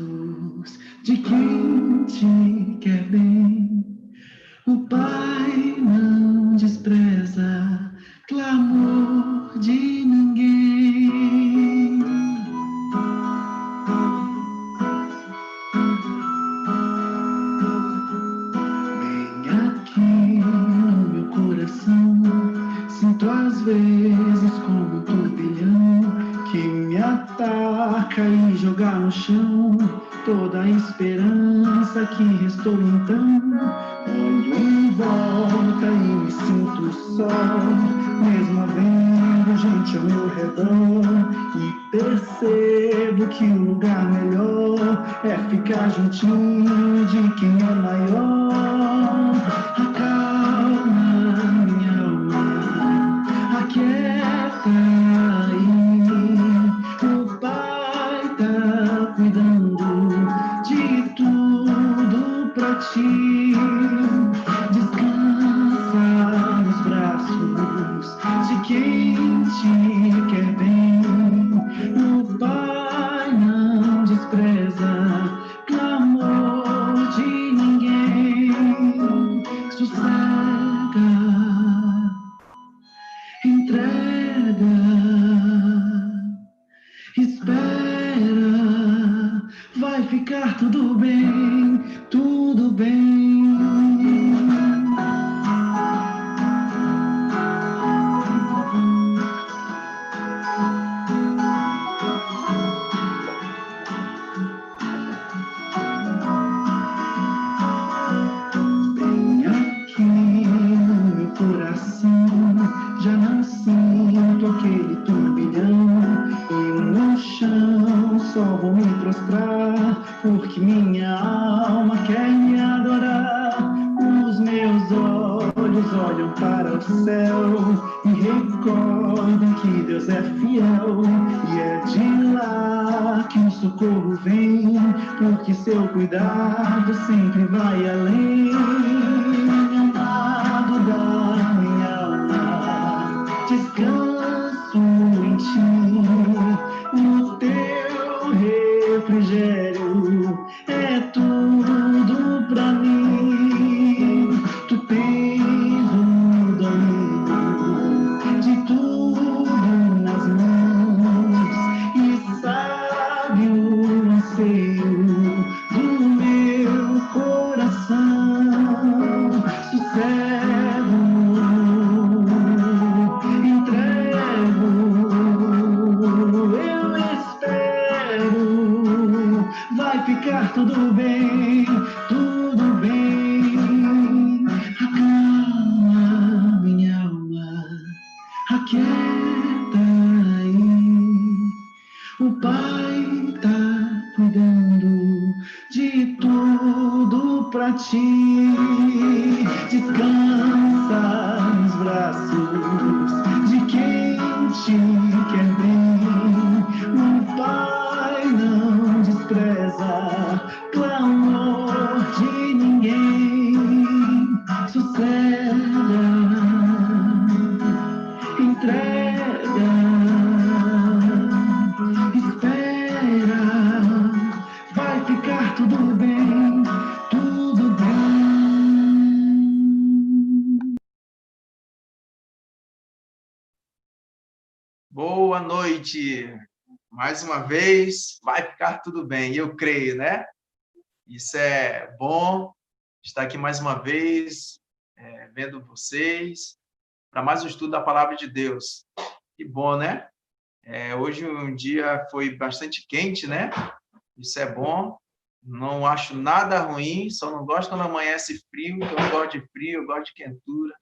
braços de quem te quer bem. O Pai não despreza clamor de ninguém. Vem aqui no meu coração, sinto às vezes como um turbilhão que me ataca e joga no chão toda a esperança que restou então. Olho em volta e me sinto só, mesmo havendo gente ao meu redor, e percebo que o lugar melhor é ficar juntinho de quem é maior. Acalma minha alma, aquieta aí, o Pai tá cuidando de tudo pra ti. Descansa nos braços de quem te quer bem. O Pai não despreza clamor de ninguém. Sossega, entrega, espera, vai ficar tudo bem, tudo bem. Bem aqui no meu coração, já não sinto aquele turbilhão, e no chão só vou me prostrar, porque minha alma quer me adorar. Os meus olhos olham para o céu e recordam que Deus é fiel, e é de lá que o socorro vem, porque seu cuidado sempre vai além. Amado da minha alma, descanso em ti, o teu refrigério é tudo pra mim. Tu tens o domínio de tudo nas mãos e sabe o anseio do meu coração. Sossego, entrego, eu espero, vai ficar tudo bem, tudo bem. Acalma minha alma, aquieta aí, o Pai tá cuidando de tudo pra ti. Descansa nos braços de quem te quer bem. O Pai não despreza clamor de ninguém. Sossega, entrega, espera, vai ficar tudo bem, tudo bem. Boa noite! Mais uma vez, vai ficar tudo bem, eu creio, né? Isso é bom, estar aqui mais uma vez, vendo vocês, para mais um estudo da Palavra de Deus. Que bom, né? Hoje um dia foi bastante quente, né? Isso é bom, não acho nada ruim, só não gosto quando amanhece frio, eu não gosto de frio, eu gosto de quentura.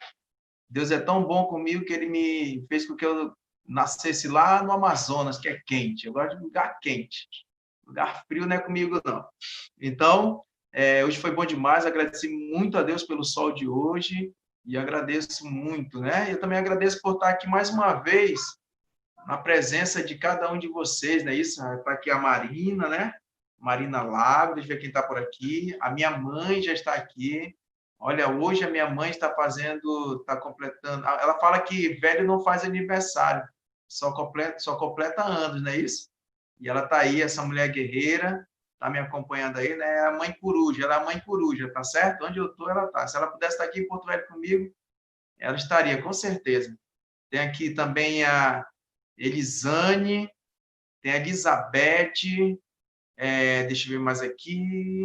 Deus é tão bom comigo que Ele me fez com que eu nascesse lá no Amazonas, que é quente. Eu gosto de lugar quente. Lugar frio não é comigo, não. Então, hoje foi bom demais. Agradeci muito a Deus pelo sol de hoje e agradeço muito, né? Eu também agradeço por estar aqui mais uma vez na presença de cada um de vocês, né? Isso, está aqui a Marina, né? Marina Lago, deixa eu ver quem está por aqui. A minha mãe já está aqui. Olha, hoje a minha mãe está completando. Ela fala que velho não faz aniversário, só completa anos, não é isso? E ela está aí, essa mulher guerreira, tá me acompanhando aí, né? É a mãe coruja, ela é a mãe coruja, tá certo? Onde eu tô, ela tá. Se ela pudesse estar aqui em Porto Velho comigo, ela estaria, com certeza. Tem aqui também a Elisane, tem a Elizabeth, deixa eu ver mais aqui.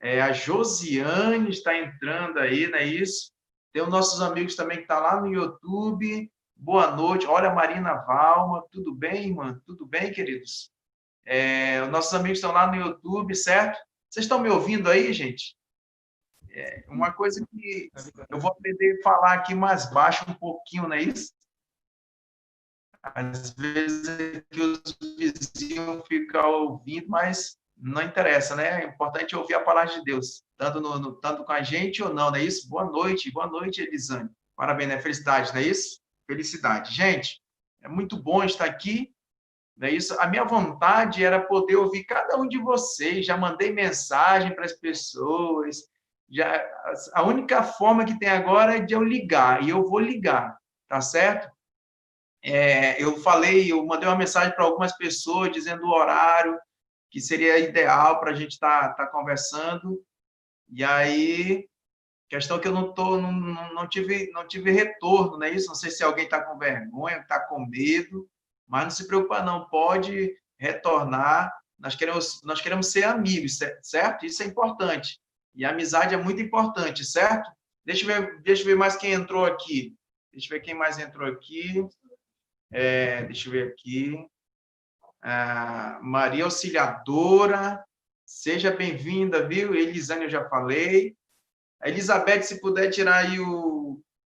A Josiane está entrando aí, não é isso? Tem os nossos amigos também que estão lá no YouTube. Boa noite. Olha, Marina Valma, tudo bem, irmã? Tudo bem, queridos? Os nossos amigos estão lá no YouTube, certo? Vocês estão me ouvindo aí, gente? Uma coisa que eu vou aprender a falar aqui mais baixo um pouquinho, não é isso? Às vezes é que os vizinhos ficam ouvindo, mas não interessa, né? É importante ouvir a palavra de Deus, tanto com a gente ou não é isso? Boa noite, Elisane. Parabéns, né? Felicidade, não é isso? Felicidade. Gente, é muito bom estar aqui, não é isso? A minha vontade era poder ouvir cada um de vocês, já mandei mensagem para as pessoas, a única forma que tem agora é de eu ligar, e eu vou ligar, tá certo? Eu mandei uma mensagem para algumas pessoas dizendo o horário que seria ideal para a gente tá conversando, e aí, questão que eu não tive retorno, não é isso? Não sei se alguém está com vergonha, está com medo, mas não se preocupa não, pode retornar, nós queremos ser amigos, certo? Isso é importante, e a amizade é muito importante, certo? Deixa eu ver mais quem entrou aqui, deixa eu ver quem mais entrou aqui. Deixa eu ver aqui. Maria Auxiliadora, seja bem-vinda, viu? Elisane, eu já falei. A Elizabeth, se puder tirar aí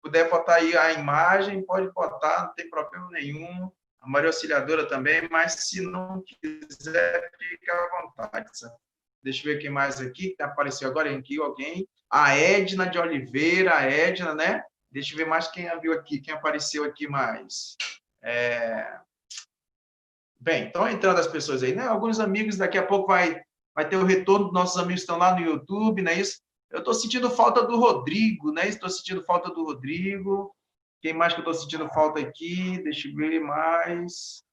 puder botar aí a imagem, pode botar, não tem problema nenhum. A Maria Auxiliadora também, mas se não quiser, fica à vontade. Sabe? Deixa eu ver quem mais aqui, que apareceu agora aqui, alguém. A Edna de Oliveira, a Edna, né? Deixa eu ver mais quem viu aqui, quem apareceu aqui mais. Bem, estão entrando as pessoas aí, né? Alguns amigos, daqui a pouco vai ter o retorno dos nossos amigos que estão lá no YouTube, não é isso? Eu estou sentindo falta do Rodrigo, né? Estou sentindo falta do Rodrigo. Quem mais que eu estou sentindo falta aqui? Deixa eu ver mais.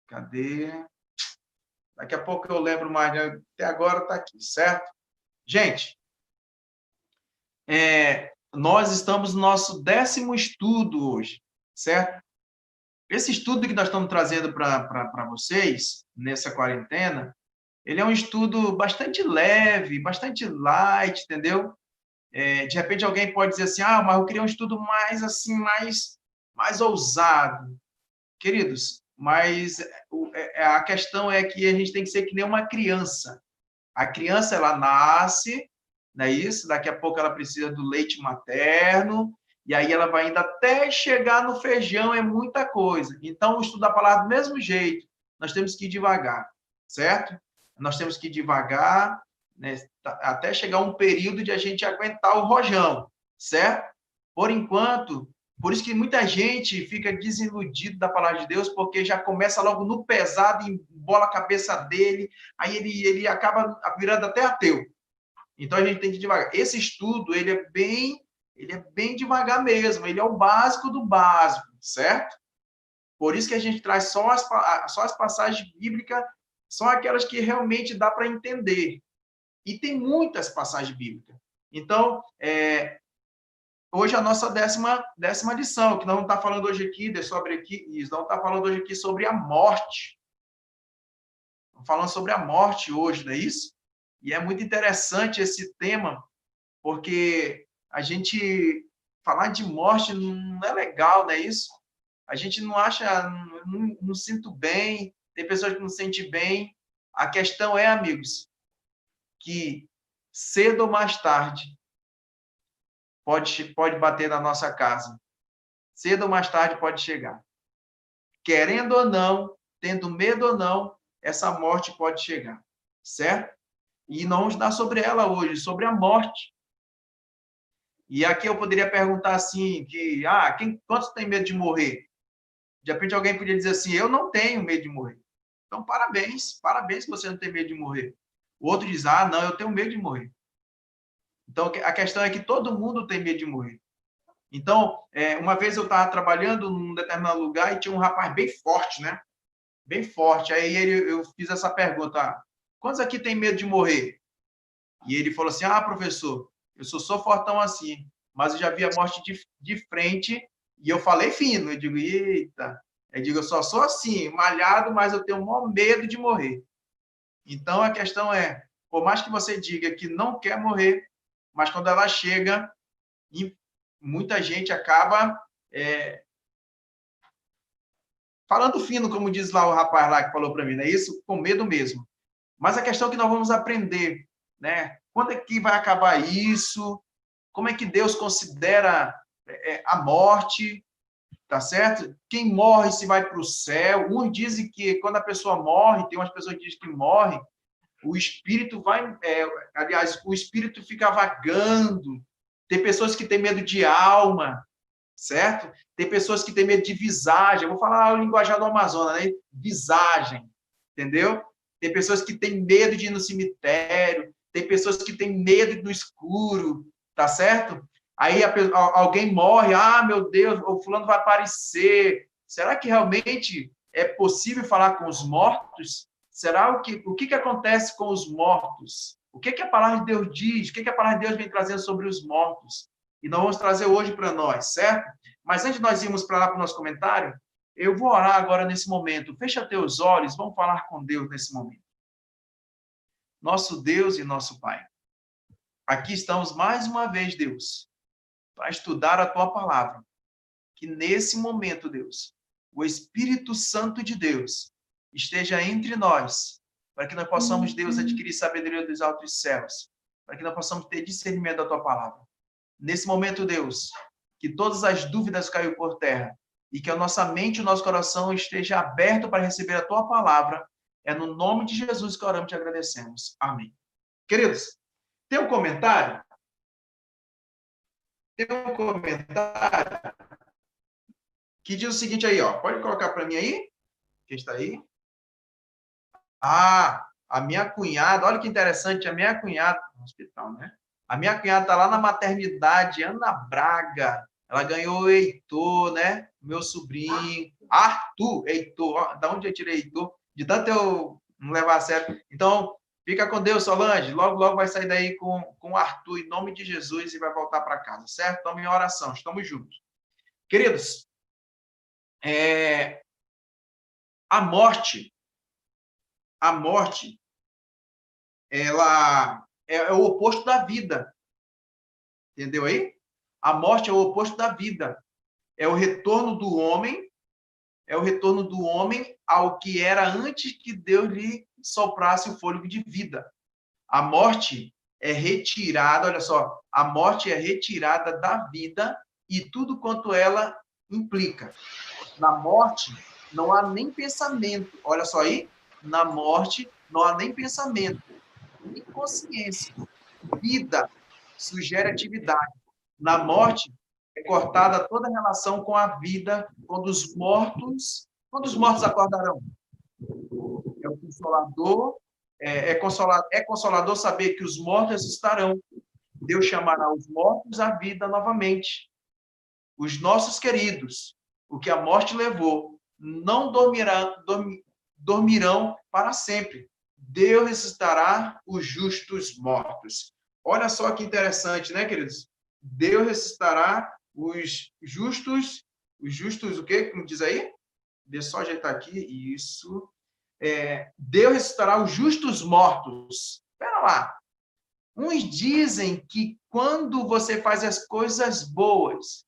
Cadê? Daqui a pouco eu lembro mais, né? Até agora está aqui, certo? Gente, nós estamos no nosso 10º estudo hoje, certo? Esse estudo que nós estamos trazendo para vocês, nessa quarentena, ele é um estudo bastante leve, bastante light, entendeu? De repente alguém pode dizer assim, mas eu queria um estudo mais assim, mais ousado. Queridos, mas a questão é que a gente tem que ser que nem uma criança. A criança, ela nasce, não é isso? Daqui a pouco ela precisa do leite materno, e aí ela vai indo até chegar no feijão, é muita coisa. Então, o estudo da palavra do mesmo jeito, nós temos que ir devagar, certo? Nós temos que ir devagar, né, até chegar um período de a gente aguentar o rojão, certo? Por enquanto, por isso que muita gente fica desiludido da palavra de Deus, porque já começa logo no pesado, embola a cabeça dele, aí ele acaba virando até ateu. Então, a gente tem que ir devagar. Esse estudo, ele é bem devagar mesmo, ele é o básico do básico, certo? Por isso que a gente traz só as passagens bíblicas, são aquelas que realmente dá para entender. E tem muitas passagens bíblicas. Então, hoje é a nossa décima lição, que não está falando hoje aqui sobre isso, não está falando hoje aqui sobre a morte. Estamos falando sobre a morte hoje, não é isso? E é muito interessante esse tema, porque a gente falar de morte não é legal, não é isso? A gente não acha, não sinto bem, tem pessoas que não sentem bem. A questão é, amigos, que cedo ou mais tarde pode bater na nossa casa. Cedo ou mais tarde pode chegar. Querendo ou não, tendo medo ou não, essa morte pode chegar, certo? E não vamos dar sobre ela hoje, sobre a morte. E aqui eu poderia perguntar assim, quantos tem medo de morrer? De repente alguém podia dizer assim, eu não tenho medo de morrer. Então, parabéns que você não tem medo de morrer. O outro diz, não, eu tenho medo de morrer. Então, a questão é que todo mundo tem medo de morrer. Então, uma vez eu estava trabalhando num determinado lugar e tinha um rapaz bem forte, né? Bem forte. Aí eu fiz essa pergunta, Quantos aqui tem medo de morrer? E ele falou assim, professor, eu sou fortão assim, mas eu já vi a morte de frente e eu falei fino. Eu digo, eita. Eu digo, eu só sou assim, malhado, mas eu tenho o maior medo de morrer. Então, a questão é, por mais que você diga que não quer morrer, mas quando ela chega, muita gente acaba falando fino, como diz lá o rapaz lá que falou para mim, não é isso? Com medo mesmo. Mas a questão é que nós vamos aprender, né? Quando é que vai acabar isso? Como é que Deus considera a morte? Tá certo? Quem morre se vai para o céu. Uns dizem que quando a pessoa morre, tem umas pessoas que dizem que morre, o espírito vai, aliás, o espírito fica vagando. Tem pessoas que têm medo de alma, certo? Tem pessoas que têm medo de visagem. Eu vou falar o linguajar do Amazonas, né? Visagem, entendeu? Tem pessoas que têm medo de ir no cemitério. Tem pessoas que têm medo no escuro, tá certo? Aí alguém morre, meu Deus, o fulano vai aparecer. Será que realmente é possível falar com os mortos? Será o que acontece com os mortos? O que a palavra de Deus diz? O que a palavra de Deus vem trazendo sobre os mortos? E nós vamos trazer hoje para nós, certo? Mas antes de nós irmos para lá para o nosso comentário, eu vou orar agora nesse momento. Fecha teus olhos, vamos falar com Deus nesse momento. Nosso Deus e nosso Pai, aqui estamos mais uma vez, Deus, para estudar a Tua palavra. Que nesse momento, Deus, o Espírito Santo de Deus esteja entre nós, para que nós possamos, Deus, adquirir sabedoria dos altos céus, para que nós possamos ter discernimento da Tua palavra. Nesse momento, Deus, que todas as dúvidas caiam por terra e que a nossa mente e o nosso coração esteja aberto para receber a Tua palavra. É no nome de Jesus que oramos e te agradecemos. Amém. Queridos, tem um comentário? Tem um comentário que diz o seguinte aí, ó. Pode colocar para mim aí? Quem está aí? A minha cunhada, olha que interessante, a minha cunhada, no hospital, né? A minha cunhada está lá na maternidade, Ana Braga. Ela ganhou o Heitor, né? Meu sobrinho. Arthur, Heitor. Da onde eu tirei Heitor? De tanto eu não levar a sério. Então, fica com Deus, Solange. Logo, logo vai sair daí com o Arthur, em nome de Jesus, e vai voltar para casa, certo? Então, minha oração. Estamos juntos. Queridos, a morte, ela é o oposto da vida. Entendeu aí? A morte é o oposto da vida. É o retorno do homem, ao que era antes que Deus lhe soprasse o fôlego de vida. A morte é retirada, olha só, a morte é retirada da vida e tudo quanto ela implica. Na morte não há nem pensamento. Olha só aí, na morte não há nem pensamento, nem consciência. Vida sugere atividade. Na morte é cortada toda relação com a vida quando os mortos acordarão. É o consolador, é consolador saber que os mortos estarão. Deus chamará os mortos à vida novamente. Os nossos queridos, o que a morte levou, não dormirão para sempre. Deus ressuscitará os justos mortos. Olha só que interessante, né, queridos? Deus ressuscitará os justos o quê? Como diz aí? Deixa eu só ajeitar aqui, isso. Deus ressuscitará os justos mortos. Espera lá. Uns dizem que quando você faz as coisas boas,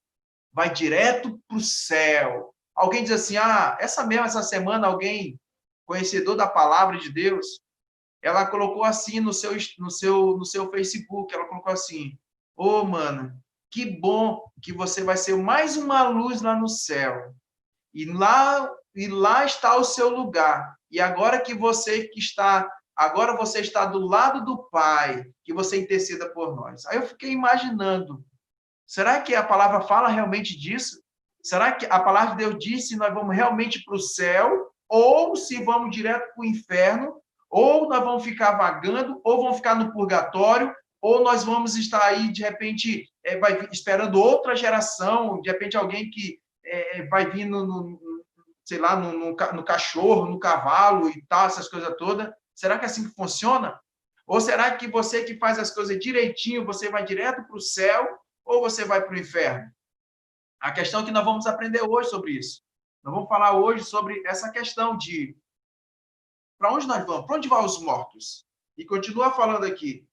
vai direto para o céu. Alguém diz assim, essa semana, alguém conhecedor da palavra de Deus, ela colocou assim no seu Facebook, ela colocou assim, mano, que bom que você vai ser mais uma luz lá no céu. E lá está o seu lugar. E agora você está do lado do Pai, que você interceda por nós. Aí eu fiquei imaginando, será que a palavra fala realmente disso? Será que a palavra de Deus diz se nós vamos realmente para o céu, ou se vamos direto para o inferno, ou nós vamos ficar vagando, ou vamos ficar no purgatório, ou nós vamos estar aí, de repente, esperando outra geração, de repente alguém que vai vir sei lá, no cachorro, no cavalo e tal, essas coisas todas. Será que é assim que funciona? Ou será que você que faz as coisas direitinho, você vai direto para o céu ou você vai para o inferno? A questão é que nós vamos aprender hoje sobre isso. Nós vamos falar hoje sobre essa questão de para onde nós vamos, para onde vão os mortos? E continua falando aqui.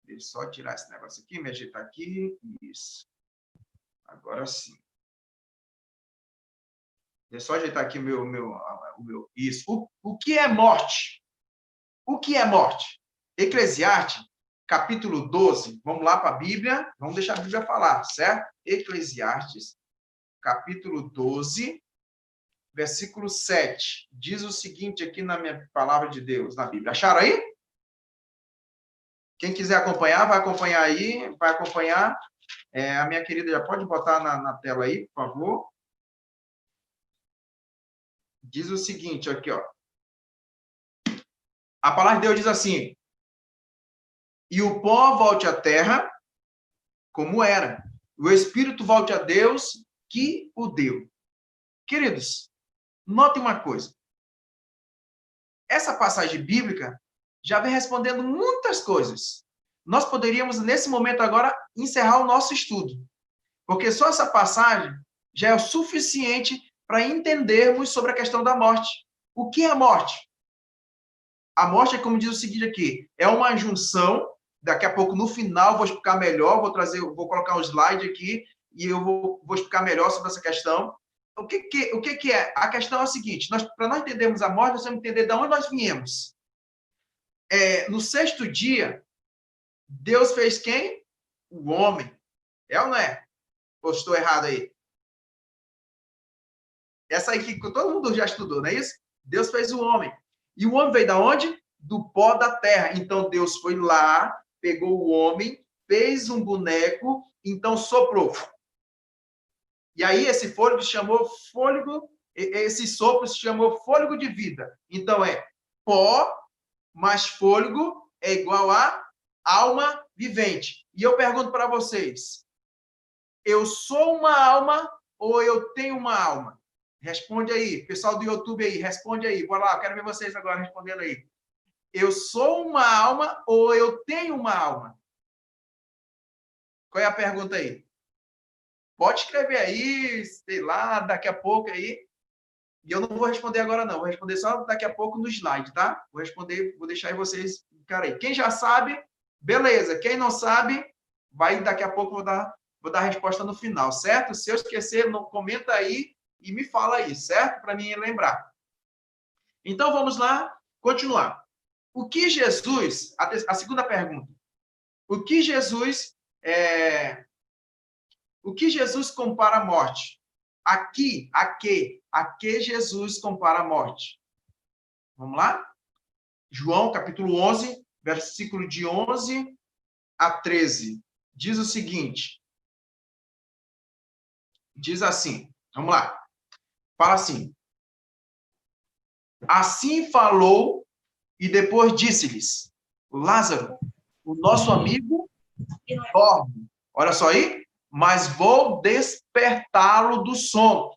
Deixa eu só tirar esse negócio aqui, me ajeitar aqui. Isso. Agora sim. Deixa eu só ajeitar aqui o meu. Isso. O que é morte? O que é morte? Eclesiastes, capítulo 12. Vamos lá para a Bíblia. Vamos deixar a Bíblia falar, certo? Eclesiastes, capítulo 12, versículo 7. Diz o seguinte aqui na minha palavra de Deus, na Bíblia. Acharam aí? Quem quiser acompanhar, vai acompanhar aí. Vai acompanhar. A minha querida já pode botar na tela aí, por favor. Diz o seguinte aqui, ó. A palavra de Deus diz assim: e o pó volte à terra como era, o espírito volte a Deus que o deu. Queridos, notem uma coisa. Essa passagem bíblica já vem respondendo muitas coisas. Nós poderíamos, nesse momento agora, encerrar o nosso estudo, porque só essa passagem já é o suficiente para entendermos sobre a questão da morte. O que é a morte? A morte é, como diz o seguinte aqui, é uma junção. Daqui a pouco, no final, vou explicar melhor, vou colocar um slide aqui e eu vou explicar melhor sobre essa questão. O que é? A questão é o seguinte, para nós entendermos a morte, nós temos que entender de onde nós viemos. No sexto dia, Deus fez quem? O homem. É ou não é? Ou estou errado aí? Essa aí que todo mundo já estudou, não é isso? Deus fez o homem. E o homem veio da onde? Do pó da terra. Então, Deus foi lá, pegou o homem, fez um boneco, então soprou. E aí esse fôlego se chamou fôlego, esse sopro se chamou fôlego de vida. Então é pó mais fôlego é igual a alma vivente. E eu pergunto para vocês, eu sou uma alma ou eu tenho uma alma? Responde aí, pessoal do YouTube aí, responde aí. Bora lá, eu quero ver vocês agora respondendo aí. Eu sou uma alma ou eu tenho uma alma? Qual é a pergunta aí? Pode escrever aí, sei lá, daqui a pouco aí. E eu não vou responder agora, não. Vou responder só daqui a pouco no slide, tá? Vou deixar aí vocês, cara aí. Quem já sabe, beleza. Quem não sabe, vai daqui a pouco vou dar a resposta no final, certo? Se eu esquecer, não, comenta aí e me fala aí, certo? Para mim lembrar. Então, vamos lá, continuar. O que Jesus, a segunda pergunta, o que Jesus compara a morte? A que Jesus compara a morte? Vamos lá? João, capítulo 11, versículo de 11 a 13. Diz o seguinte. Diz assim. Vamos lá. Fala assim. Assim falou e depois disse-lhes: Lázaro, o nosso amigo, dorme. Olha só aí. Mas vou despertá-lo do sono.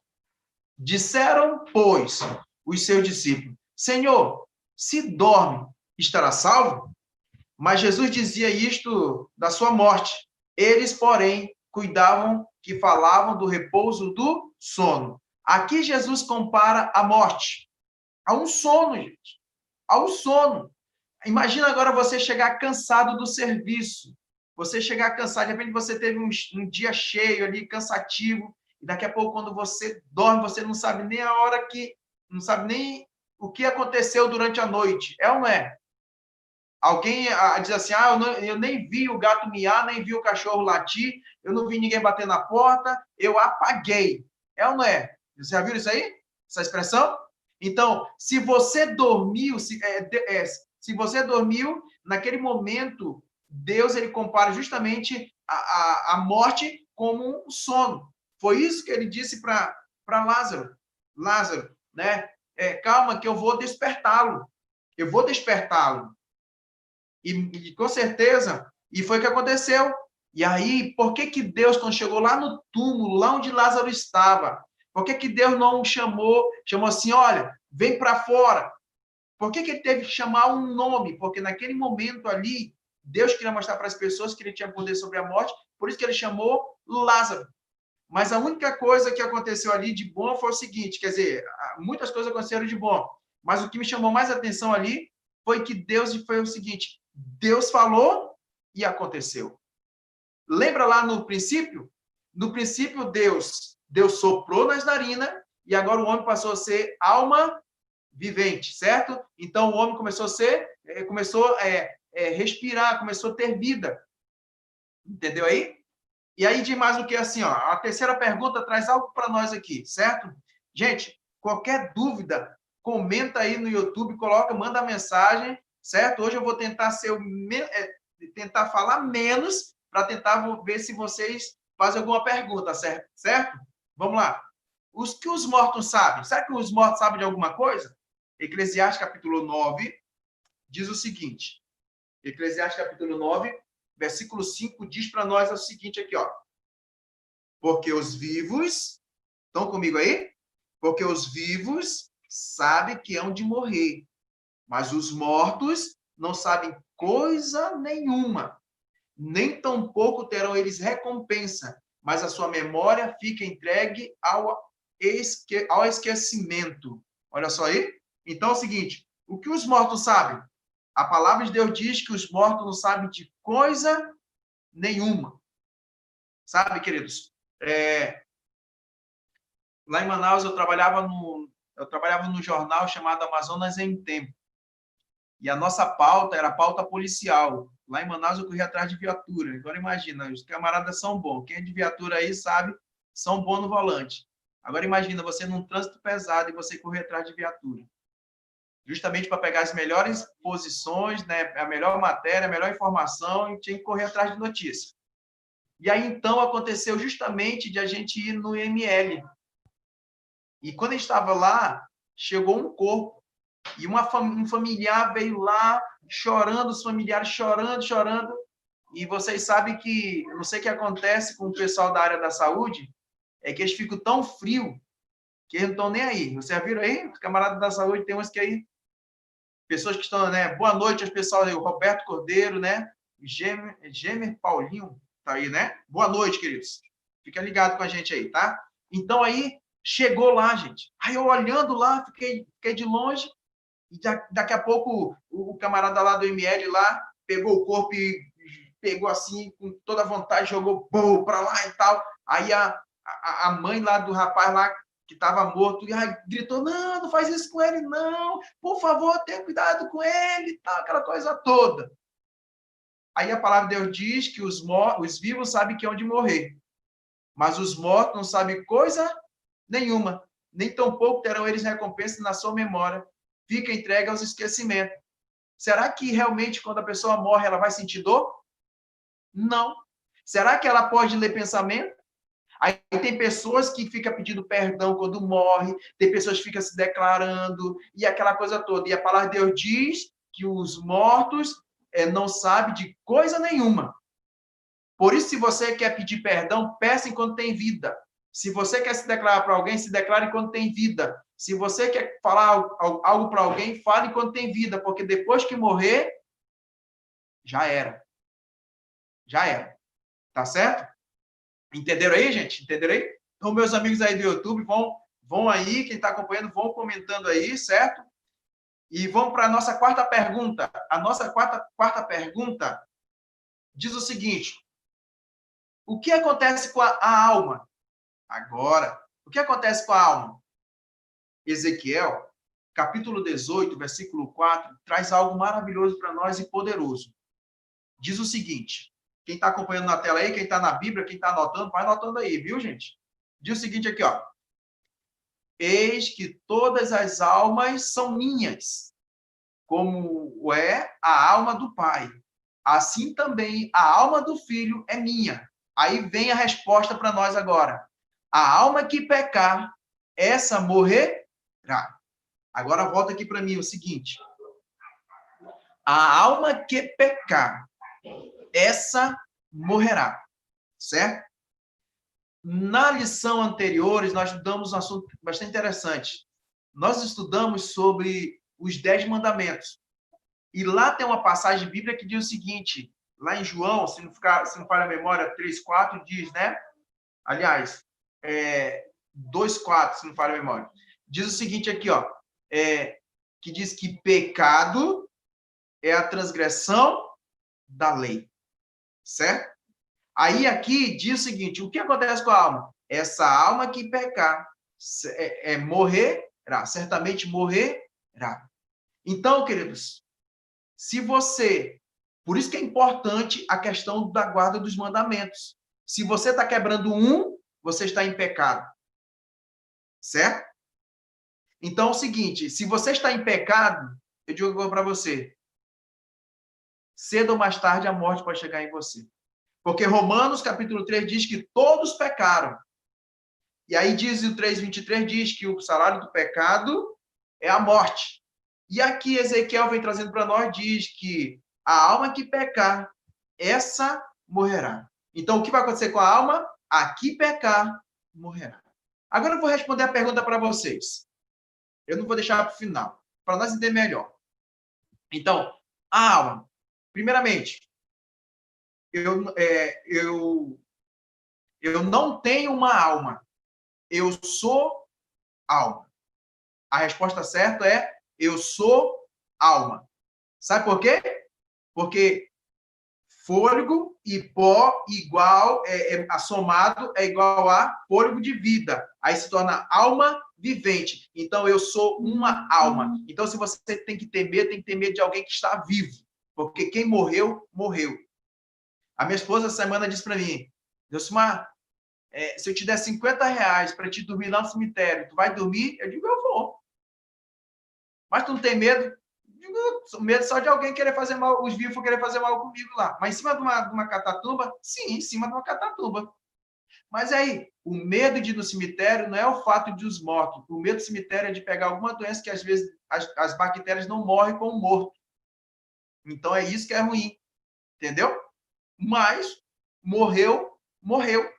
Disseram, pois, os seus discípulos: Senhor, se dorme, estará salvo? Mas Jesus dizia isto da sua morte. Eles, porém, cuidavam que falavam do repouso do sono. Aqui Jesus compara a morte a um sono, gente. A um sono. Imagina agora você chegar cansado do serviço. Você chegar cansado, de repente você teve um dia cheio ali, cansativo, e daqui a pouco, quando você dorme, você não sabe nem a hora que, não sabe nem o que aconteceu durante a noite. É ou não é? Alguém diz assim, eu nem vi o gato miar, nem vi o cachorro latir, eu não vi ninguém bater na porta, eu apaguei. É ou não é? Você já viu isso aí? Essa expressão? Então, se você dormiu, se você dormiu, naquele momento, Deus ele compara justamente a morte como um sono. Foi isso que ele disse para Lázaro. Lázaro, né? Calma que eu vou despertá-lo. Eu vou despertá-lo. E com certeza, e foi o que aconteceu. E aí, por que Deus, quando chegou lá no túmulo, lá onde Lázaro estava, por que Deus não chamou assim, olha, vem para fora? Por que ele teve que chamar um nome? Porque naquele momento ali, Deus queria mostrar para as pessoas que ele tinha poder sobre a morte, por isso que ele chamou Lázaro. Mas a única coisa que aconteceu ali de bom foi o seguinte, quer dizer, muitas coisas aconteceram de bom, mas o que me chamou mais atenção ali foi que Deus foi o seguinte, Deus falou e aconteceu. Lembra lá no princípio? No princípio, Deus soprou nas narinas e agora o homem passou a ser alma vivente, certo? Então o homem começou a respirar, começou a ter vida. Entendeu aí? E aí diz mais o que assim, ó, a terceira pergunta traz algo para nós aqui, certo? Gente, qualquer dúvida, comenta aí no YouTube, manda mensagem, certo? Hoje eu vou tentar tentar falar menos para tentar ver se vocês fazem alguma pergunta, certo? Vamos lá. Os que os mortos sabem? Será que os mortos sabem de alguma coisa? Eclesiastes capítulo 9 diz o seguinte. Eclesiastes capítulo 9, versículo 5 diz para nós o seguinte aqui, ó. Porque os vivos, estão comigo aí? Porque os vivos sabem que hão de morrer, mas os mortos não sabem coisa nenhuma. Nem tampouco terão eles recompensa, mas a sua memória fica entregue ao esquecimento. Olha só aí. Então é o seguinte, o que os mortos sabem? A palavra de Deus diz que os mortos não sabem de coisa nenhuma. Sabe, queridos? Lá em Manaus eu trabalhava no jornal chamado Amazonas em Tempo. E a nossa pauta era a pauta policial. Lá em Manaus eu corri atrás de viatura. Agora imagina, os camaradas são bons. Quem é de viatura aí sabe, são bons no volante. Agora imagina você num trânsito pesado e você correr atrás de viatura. Justamente para pegar as melhores posições, né, a melhor matéria, a melhor informação, e tinha que correr atrás de notícia. E aí, então, aconteceu justamente de a gente ir no IML. E quando a gente estava lá, chegou um corpo. E um familiar veio lá, chorando, os familiares chorando. E vocês sabem que, não sei o que acontece com o pessoal da área da saúde, é que eles ficam tão frios que eles não estão nem aí. Vocês já viram aí? Os camaradas da saúde, tem uns que aí pessoas que estão, né? Boa noite aos pessoal aí, o Roberto Cordeiro, né? Gemer Paulinho, tá aí, né? Boa noite, queridos. Fica ligado com a gente aí, tá? Então aí, chegou lá, gente. Aí eu olhando lá, fiquei de longe, e daqui a pouco o camarada lá do ML lá, pegou o corpo e pegou assim, com toda a vontade, jogou para lá e tal. Aí a mãe lá do rapaz lá, que estava morto, e gritou, não faz isso com ele, não, por favor, tenha cuidado com ele, tal, aquela coisa toda. Aí a palavra de Deus diz que os vivos sabem que hão de morrer, mas os mortos não sabem coisa nenhuma, nem tampouco terão eles recompensa na sua memória, fica entregue aos esquecimentos. Será que realmente quando a pessoa morre ela vai sentir dor? Não. Será que ela pode ler pensamento? Aí tem pessoas que ficam pedindo perdão quando morre, tem pessoas que ficam se declarando, e aquela coisa toda. E a palavra de Deus diz que os mortos não sabem de coisa nenhuma. Por isso, se você quer pedir perdão, peça enquanto tem vida. Se você quer se declarar para alguém, se declare enquanto tem vida. Se você quer falar algo para alguém, fale enquanto tem vida, porque depois que morrer, já era. Já era. Tá certo? Entenderam aí, gente? Entenderam aí? Então, meus amigos aí do YouTube, vão aí, quem está acompanhando, vão comentando aí, certo? E vamos para a nossa quarta pergunta. A nossa quarta pergunta diz o seguinte: o que acontece com a alma? Agora, o que acontece com a alma? Ezequiel, capítulo 18, versículo 4, traz algo maravilhoso para nós e poderoso. Diz o seguinte: quem está acompanhando na tela aí, quem está na Bíblia, quem está anotando, vai anotando aí, viu, gente? Diz o seguinte aqui, ó. Eis que todas as almas são minhas, como é a alma do Pai. Assim também a alma do Filho é minha. Aí vem a resposta para nós agora. A alma que pecar, essa morrerá. Agora volta aqui para mim o seguinte. A alma que pecar, essa morrerá, certo? Na lição anterior, nós estudamos um assunto bastante interessante. Nós estudamos sobre os 10 mandamentos. E lá tem uma passagem bíblica que diz o seguinte, lá em João, se não falha a memória, 3:4 diz, né? Aliás, 2:4, se não falha a memória. Diz o seguinte aqui, ó, que diz que pecado é a transgressão da lei, certo? Aí aqui diz o seguinte, o que acontece com a alma? Essa alma que pecar, morrerá, certamente morrerá. Então, queridos, se você... Por isso que é importante a questão da guarda dos mandamentos. Se você está quebrando um, você está em pecado. Certo? Então, é o seguinte, se você está em pecado, eu digo para você, cedo ou mais tarde a morte pode chegar em você. Porque Romanos, capítulo 3, diz que todos pecaram. E aí diz o 3:23, diz que o salário do pecado é a morte. E aqui Ezequiel vem trazendo para nós, diz que a alma que pecar, essa morrerá. Então, o que vai acontecer com a alma? A que pecar, morrerá. Agora eu vou responder a pergunta para vocês. Eu não vou deixar para o final, para nós entender melhor. Então, a alma. Primeiramente, eu não tenho uma alma. Eu sou alma. A resposta certa é eu sou alma. Sabe por quê? Porque fôlego e pó igual, somado é igual a fôlego de vida. Aí se torna alma vivente. Então, eu sou uma alma. Então, se você tem que ter medo de alguém que está vivo. Porque quem morreu, morreu. A minha esposa, essa semana, disse para mim, Deusmar, se eu te der R$50 para te dormir lá no cemitério, tu vai dormir? Eu digo, eu vou. Mas tu não tem medo? Eu digo, medo só de alguém querer fazer mal, os vivos querer fazer mal comigo lá. Mas em cima de uma catatumba? Sim, em cima de uma catatumba. Mas aí, o medo de ir no cemitério não é o fato de os mortos. O medo do cemitério é de pegar alguma doença que, às vezes, as bactérias não morrem com o morto. Então, é isso que é ruim. Entendeu? Mas, morreu, morreu.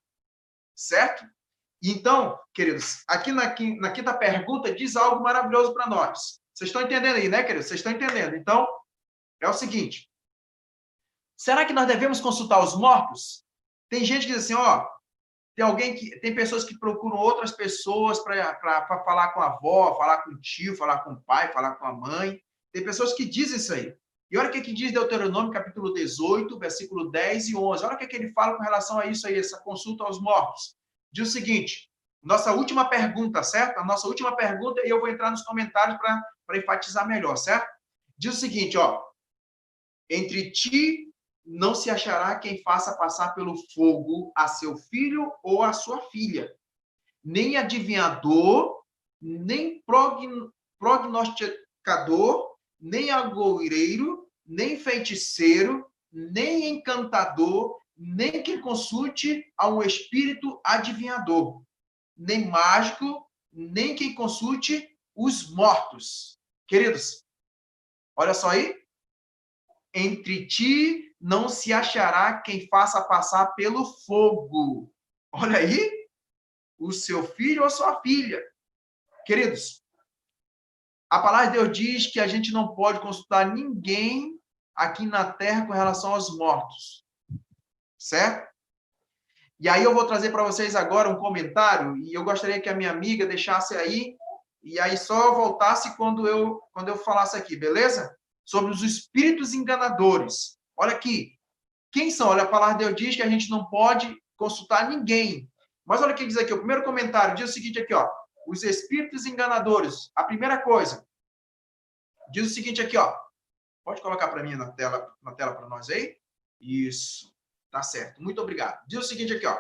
Certo? Então, queridos, aqui na quinta pergunta diz algo maravilhoso para nós. Vocês estão entendendo aí, né, queridos? Vocês estão entendendo. Então, é o seguinte. Será que nós devemos consultar os mortos? Tem gente que diz assim, ó, tem pessoas que procuram outras pessoas para falar com a avó, falar com o tio, falar com o pai, falar com a mãe. Tem pessoas que dizem isso aí. E olha o que diz Deuteronômio, capítulo 18, versículo 10 e 11. Olha o que ele fala com relação a isso aí, essa consulta aos mortos. Diz o seguinte, nossa última pergunta, certo? A nossa última pergunta, e eu vou entrar nos comentários para enfatizar melhor, certo? Diz o seguinte, ó, entre ti não se achará quem faça passar pelo fogo a seu filho ou a sua filha, nem adivinhador, nem prognosticador, nem agoureiro, nem feiticeiro, nem encantador, nem quem consulte a um espírito adivinhador, nem mágico, nem quem consulte os mortos. Queridos, olha só aí. Entre ti não se achará quem faça passar pelo fogo. Olha aí, o seu filho ou sua filha. Queridos, a palavra de Deus diz que a gente não pode consultar ninguém aqui na terra com relação aos mortos. Certo? E aí eu vou trazer para vocês agora um comentário, e eu gostaria que a minha amiga deixasse aí, e aí só voltasse quando eu falasse aqui, beleza? Sobre os espíritos enganadores. Olha aqui. Quem são? Olha, a palavra de Deus diz que a gente não pode consultar ninguém. Mas olha o que diz aqui. O primeiro comentário diz o seguinte aqui, ó. Os espíritos enganadores. A primeira coisa. Diz o seguinte aqui, ó. Pode colocar para mim na tela para nós aí? Isso. Tá certo. Muito obrigado. Diz o seguinte aqui, ó.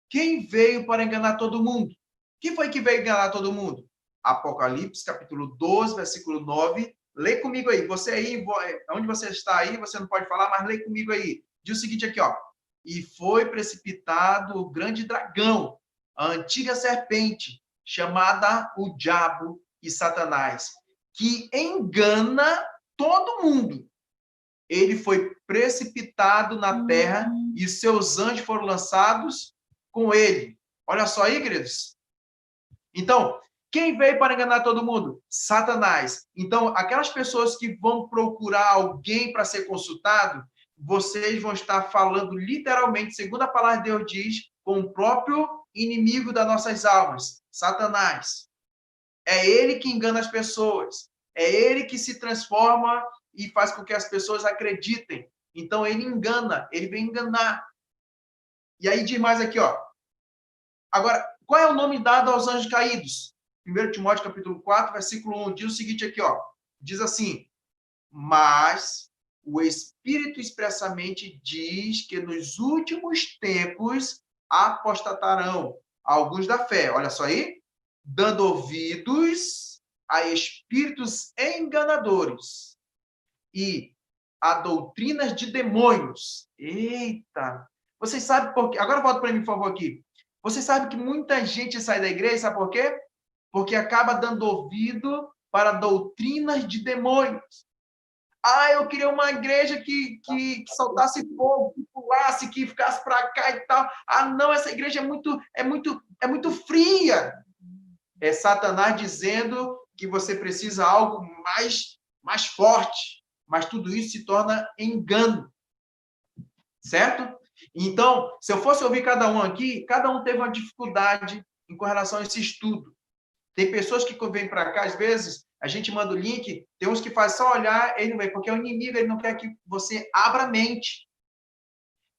Quem veio para enganar todo mundo? Quem foi que veio enganar todo mundo? Apocalipse, capítulo 12, versículo 9. Lê comigo aí. Você aí, onde você está aí, você não pode falar, mas lê comigo aí. Diz o seguinte aqui, ó. E foi precipitado o grande dragão, a antiga serpente, chamada o Diabo e Satanás, que engana todo mundo. Ele foi precipitado na terra e seus anjos foram lançados com ele. Olha só aí, queridos. Então, Quem veio para enganar todo mundo? Satanás. Então, aquelas pessoas que vão procurar alguém para ser consultado, vocês vão estar falando literalmente, segundo a palavra de Deus diz, com o próprio inimigo das nossas almas, Satanás. É ele que engana as pessoas. É ele que se transforma e faz com que as pessoas acreditem. Então, ele engana, ele vem enganar. E aí diz mais aqui, ó. Agora, qual é o nome dado aos anjos caídos? 1 Timóteo capítulo 4, versículo 1, diz o seguinte aqui, ó. Diz assim: mas o Espírito expressamente diz que nos últimos tempos apostatarão alguns da fé. Olha só aí. Dando ouvidos a espíritos enganadores e a doutrinas de demônios. Eita! Vocês sabem por quê? Agora volta para mim, por favor, aqui. Vocês sabem que muita gente sai da igreja, sabe por quê? Porque acaba dando ouvido para doutrinas de demônios. Ah, eu queria uma igreja que soltasse fogo, que pulasse, que ficasse para cá e tal. Ah, não, essa igreja é muito fria. É Satanás dizendo que você precisa algo mais forte. Mas tudo isso se torna engano. Certo? Então, se eu fosse ouvir cada um aqui, cada um teve uma dificuldade com relação a esse estudo. Tem pessoas que vêm para cá, às vezes, a gente manda o link, tem uns que faz só olhar, ele não vem, porque é o inimigo, ele não quer que você abra a mente.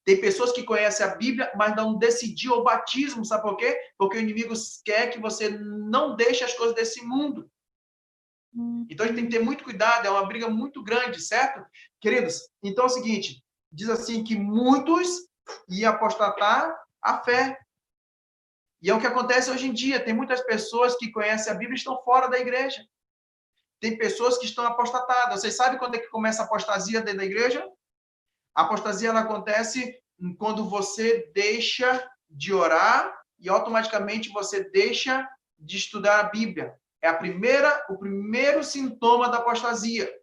Tem pessoas que conhecem a Bíblia, mas não decidiu o batismo, sabe por quê? Porque o inimigo quer que você não deixe as coisas desse mundo. Então, a gente tem que ter muito cuidado, é uma briga muito grande, certo? Queridos, então é o seguinte, diz assim que muitos iam apostatar a fé. E é o que acontece hoje em dia. Tem muitas pessoas que conhecem a Bíblia e estão fora da igreja. Tem pessoas que estão apostatadas. Vocês sabem quando é que começa a apostasia dentro da igreja? A apostasia ela acontece quando você deixa de orar e automaticamente você deixa de estudar a Bíblia. É o primeiro sintoma da apostasia.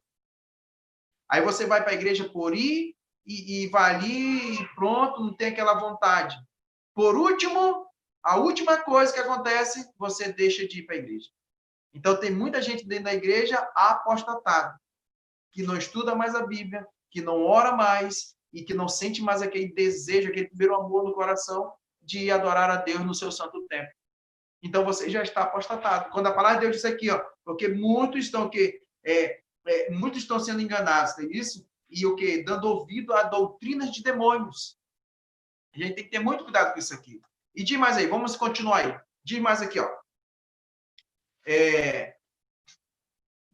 Aí você vai para a igreja por ir e vai ali e pronto, não tem aquela vontade. Por último, a última coisa que acontece, você deixa de ir para a igreja. Então, tem muita gente dentro da igreja apostatada, que não estuda mais a Bíblia, que não ora mais e que não sente mais aquele desejo, aquele primeiro amor no coração de adorar a Deus no seu santo templo. Então, você já está apostatado. Quando a palavra de Deus diz aqui, ó, porque muitos estão sendo enganados, tem isso? E o quê? Dando ouvido a doutrinas de demônios. A gente tem que ter muito cuidado com isso aqui. E diz mais aí, vamos continuar aí. Diz mais aqui, ó.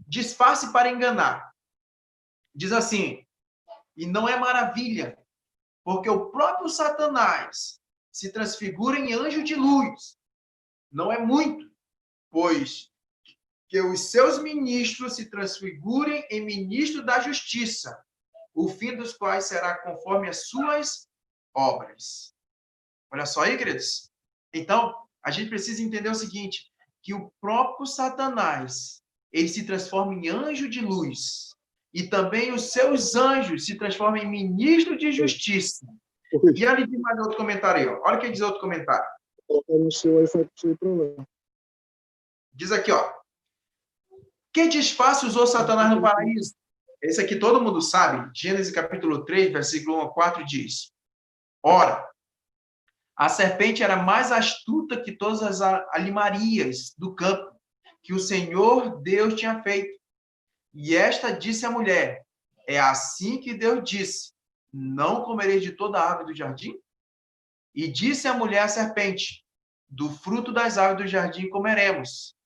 Disfarce para enganar. Diz assim, e não é maravilha, porque o próprio Satanás se transfigura em anjo de luz. Não é muito, pois que os seus ministros se transfigurem em ministros da justiça, o fim dos quais será conforme as suas obras. Olha só aí, queridos. Então, a gente precisa entender o seguinte, que o próprio Satanás, ele se transforma em anjo de luz. E também os seus anjos se transformam em ministro de justiça. E ali tem mais outro comentário aí, ó. Olha o que diz outro comentário. Diz aqui, ó. Que disfarce usou Satanás no paraíso? Esse aqui todo mundo sabe. Gênesis capítulo 3, versículo 1 a 4 diz. Ora, a serpente era mais astuta que todas as alimarias do campo que o Senhor Deus tinha feito. E esta disse à mulher, é assim que Deus disse, não comereis de toda a árvore do jardim? E disse a mulher à serpente, do fruto das árvores do jardim comeremos,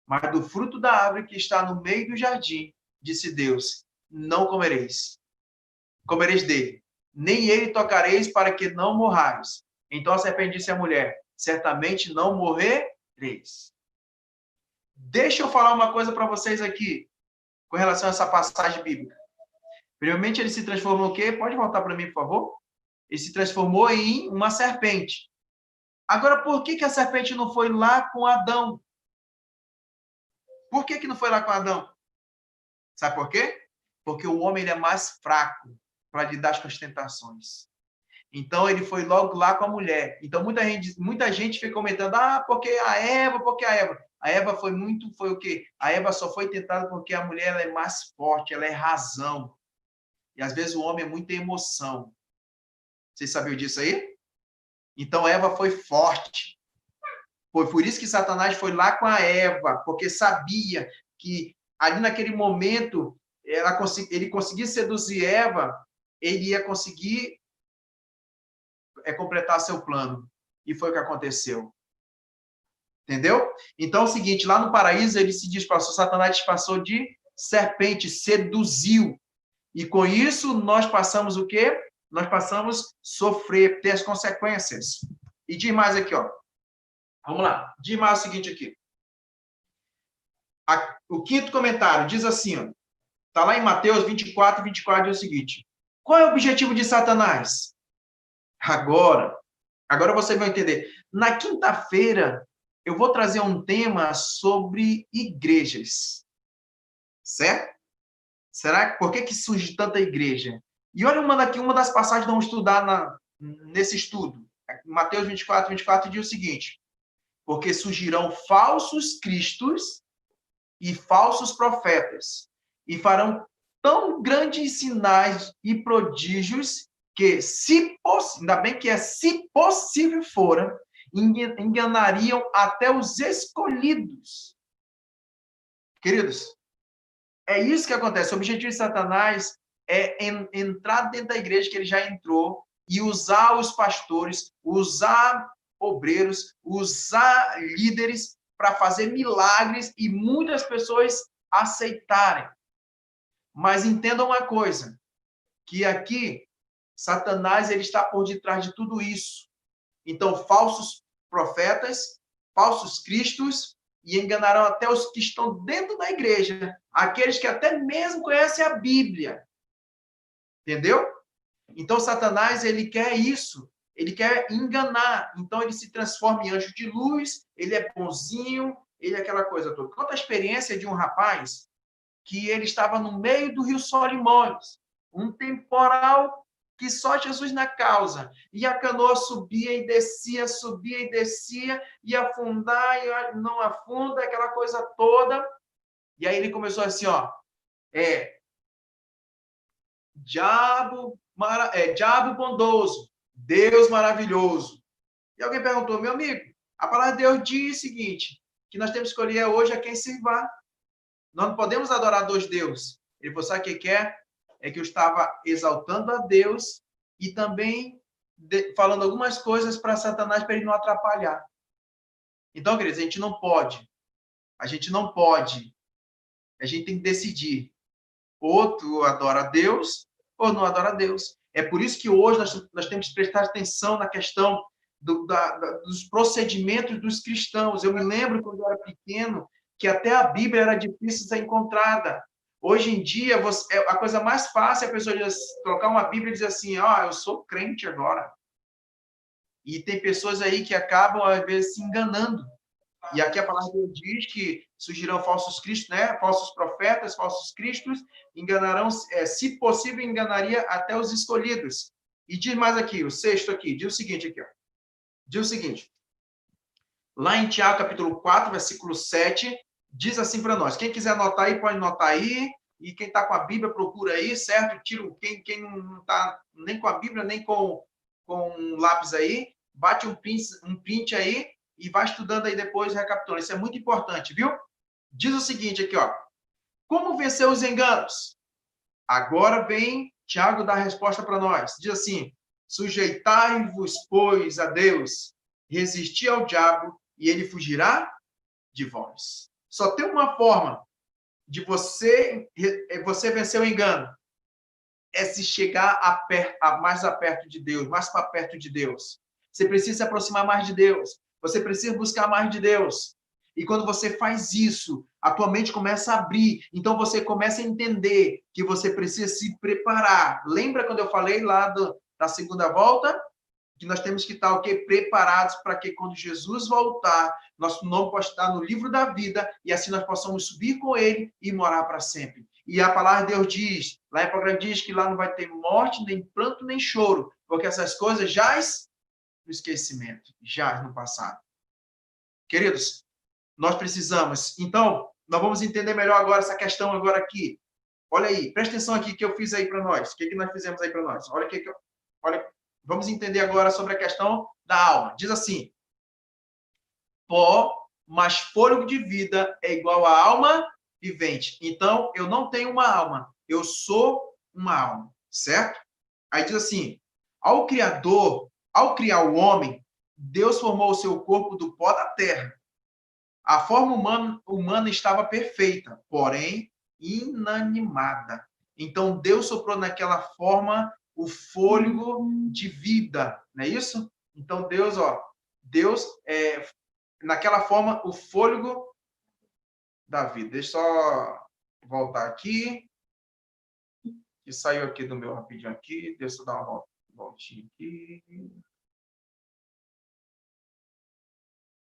mas do fruto da árvore que está no meio do jardim, disse Deus, não comereis. Comereis dele, nem ele tocareis para que não morrais. Então a serpente disse à mulher, certamente não morrereis. Deixa eu falar uma coisa para vocês aqui, com relação a essa passagem bíblica. Primeiramente, ele se transformou o quê? Pode voltar para mim, por favor? Ele se transformou em uma serpente. Agora, por que a serpente não foi lá com Adão? Por que não foi lá com Adão? Sabe por quê? Porque o homem ele é mais fraco para lidar com as tentações. Então, ele foi logo lá com a mulher. Então, muita gente fica comentando, porque a Eva. A Eva foi o quê? A Eva só foi tentada porque a mulher ela é mais forte, ela é razão. E às vezes o homem é muita emoção. Vocês sabiam disso aí? Então Eva foi forte. Foi por isso que Satanás foi lá com a Eva, porque sabia que ali naquele momento ele conseguia seduzir Eva, ele ia conseguir completar seu plano. E foi o que aconteceu. Entendeu? Então é o seguinte, lá no paraíso ele se disfarçou, Satanás disfarçou de serpente, seduziu. E com isso nós passamos o quê? Nós passamos sofrer, ter as consequências. E diz mais aqui, ó. Vamos lá. Diz mais o seguinte aqui. O quinto comentário diz assim, ó. Está lá em Mateus 24, 24, diz o seguinte. Qual é o objetivo de Satanás? Agora você vai entender. Na quinta-feira, eu vou trazer um tema sobre igrejas. Certo? Por que surge tanta igreja? E olha uma das passagens que vamos estudar nesse estudo. Mateus 24, 24 diz o seguinte. Porque surgirão falsos cristos e falsos profetas. E farão tão grandes sinais e prodígios que, ainda bem que se possível fora, enganariam até os escolhidos. Queridos, é isso que acontece. O objetivo de Satanás é entrar dentro da igreja que ele já entrou e usar os pastores, usar obreiros, usar líderes para fazer milagres e muitas pessoas aceitarem. Mas entendam uma coisa, que aqui Satanás ele está por detrás de tudo isso. Então, falsos profetas, falsos cristos, e enganarão até os que estão dentro da igreja, aqueles que até mesmo conhecem a Bíblia. Entendeu? Então, Satanás, ele quer isso. Ele quer enganar. Então, ele se transforma em anjo de luz, ele é bonzinho, ele é aquela coisa toda. Conta a experiência de um rapaz que ele estava no meio do Rio Solimões, um temporal que só Jesus na causa. E a canoa subia e descia, ia afundar, e não afunda, aquela coisa toda. E aí ele começou assim, ó, diabo bondoso, Deus maravilhoso. E alguém perguntou, meu amigo, a palavra de Deus diz o seguinte, que nós temos que escolher hoje a quem servir. Nós não podemos adorar dois deuses. Ele falou, sabe o que é? É que eu estava exaltando a Deus e também falando algumas coisas para Satanás, para ele não atrapalhar. Então, queridos, a gente não pode. A gente tem que decidir. Ou tu adora a Deus, ou não adora a Deus. É por isso que hoje nós temos que prestar atenção na questão dos procedimentos dos cristãos. Eu me lembro, quando eu era pequeno, que até a Bíblia era difícil de ser encontrada. Hoje em dia, a coisa mais fácil é a pessoa trocar uma Bíblia e dizer assim, eu sou crente agora. E tem pessoas aí que acabam, às vezes, se enganando. E aqui a palavra de Deus diz que surgirão falsos cristos, né? Falsos profetas, falsos cristos, enganarão, se possível, enganaria até os escolhidos. E diz mais aqui, o sexto aqui, diz o seguinte aqui, ó. Diz o seguinte, lá em Tiago, capítulo 4, versículo 7, diz assim para nós. Quem quiser anotar aí, pode anotar aí. E quem está com a Bíblia, procura aí, certo? Quem não está nem com a Bíblia, nem com um lápis aí, bate um print aí e vai estudando aí depois, recapitulando. Isso é muito importante, viu? Diz o seguinte aqui, ó. Como vencer os enganos? Agora vem Tiago dar a resposta para nós. Diz assim, sujeitai-vos, pois, a Deus, resistir ao diabo e ele fugirá de vós. Só tem uma forma de você vencer o engano. É se chegar mais perto de Deus, mais para perto de Deus. Você precisa se aproximar mais de Deus. Você precisa buscar mais de Deus. E quando você faz isso, a tua mente começa a abrir. Então você começa a entender que você precisa se preparar. Lembra quando eu falei lá da segunda volta? Que nós temos que estar preparados para que quando Jesus voltar, nosso nome possa estar no livro da vida e assim nós possamos subir com ele e morar para sempre. E a palavra de Deus diz, lá em Apocalipse diz que lá não vai ter morte, nem pranto, nem choro, porque essas coisas jaz no esquecimento, jaz no passado. Queridos, nós precisamos. Então, nós vamos entender melhor agora essa questão agora aqui. Olha aí, presta atenção aqui que eu fiz aí para nós. O que nós fizemos aí para nós? Olha, vamos entender agora sobre a questão da alma. Diz assim: pó mais fôlego de vida é igual a alma vivente. Então, eu não tenho uma alma, eu sou uma alma, certo? Aí diz assim: ao criar o homem, Deus formou o seu corpo do pó da terra. A forma humana estava perfeita, porém inanimada. Então, Deus soprou naquela forma o fôlego de vida, não é isso? Então, Deus naquela forma, o fôlego da vida. Deixa eu só voltar aqui. Que saiu aqui do meu rapidinho aqui. Deixa eu dar uma voltinha aqui.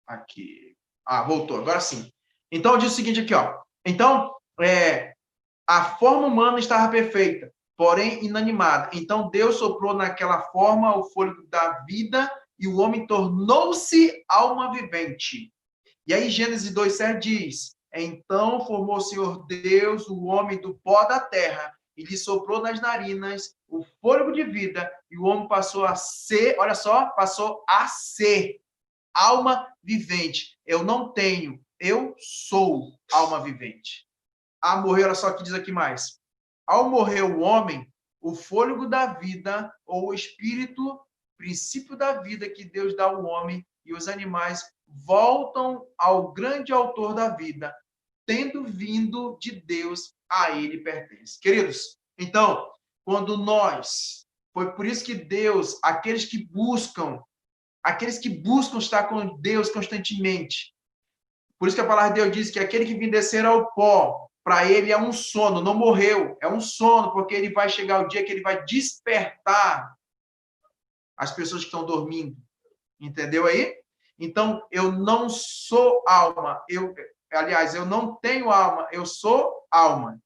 Aqui. Ah, voltou. Agora sim. Então, eu disse o seguinte aqui, ó. Então, a forma humana estava perfeita, porém inanimada. Então, Deus soprou naquela forma o fôlego da vida e o homem tornou-se alma vivente. E aí, Gênesis 2,7 diz: então formou o Senhor Deus o homem do pó da terra e lhe soprou nas narinas o fôlego de vida, e o homem passou a ser, olha só, passou a ser alma vivente. Eu não tenho, eu sou alma vivente. Morreu, olha só o que diz aqui mais. Ao morrer o homem, o fôlego da vida, ou o espírito, princípio da vida que Deus dá ao homem e os animais, voltam ao grande autor da vida, tendo vindo de Deus, a ele pertence. Queridos, então, foi por isso que Deus, aqueles que buscam estar com Deus constantemente, por isso que a palavra de Deus diz que aquele que vem descer ao pó, para ele é um sono, não morreu, é um sono, porque ele vai chegar o dia que ele vai despertar as pessoas que estão dormindo. Entendeu aí? Então, eu não sou alma, aliás, eu não tenho alma, eu sou alma.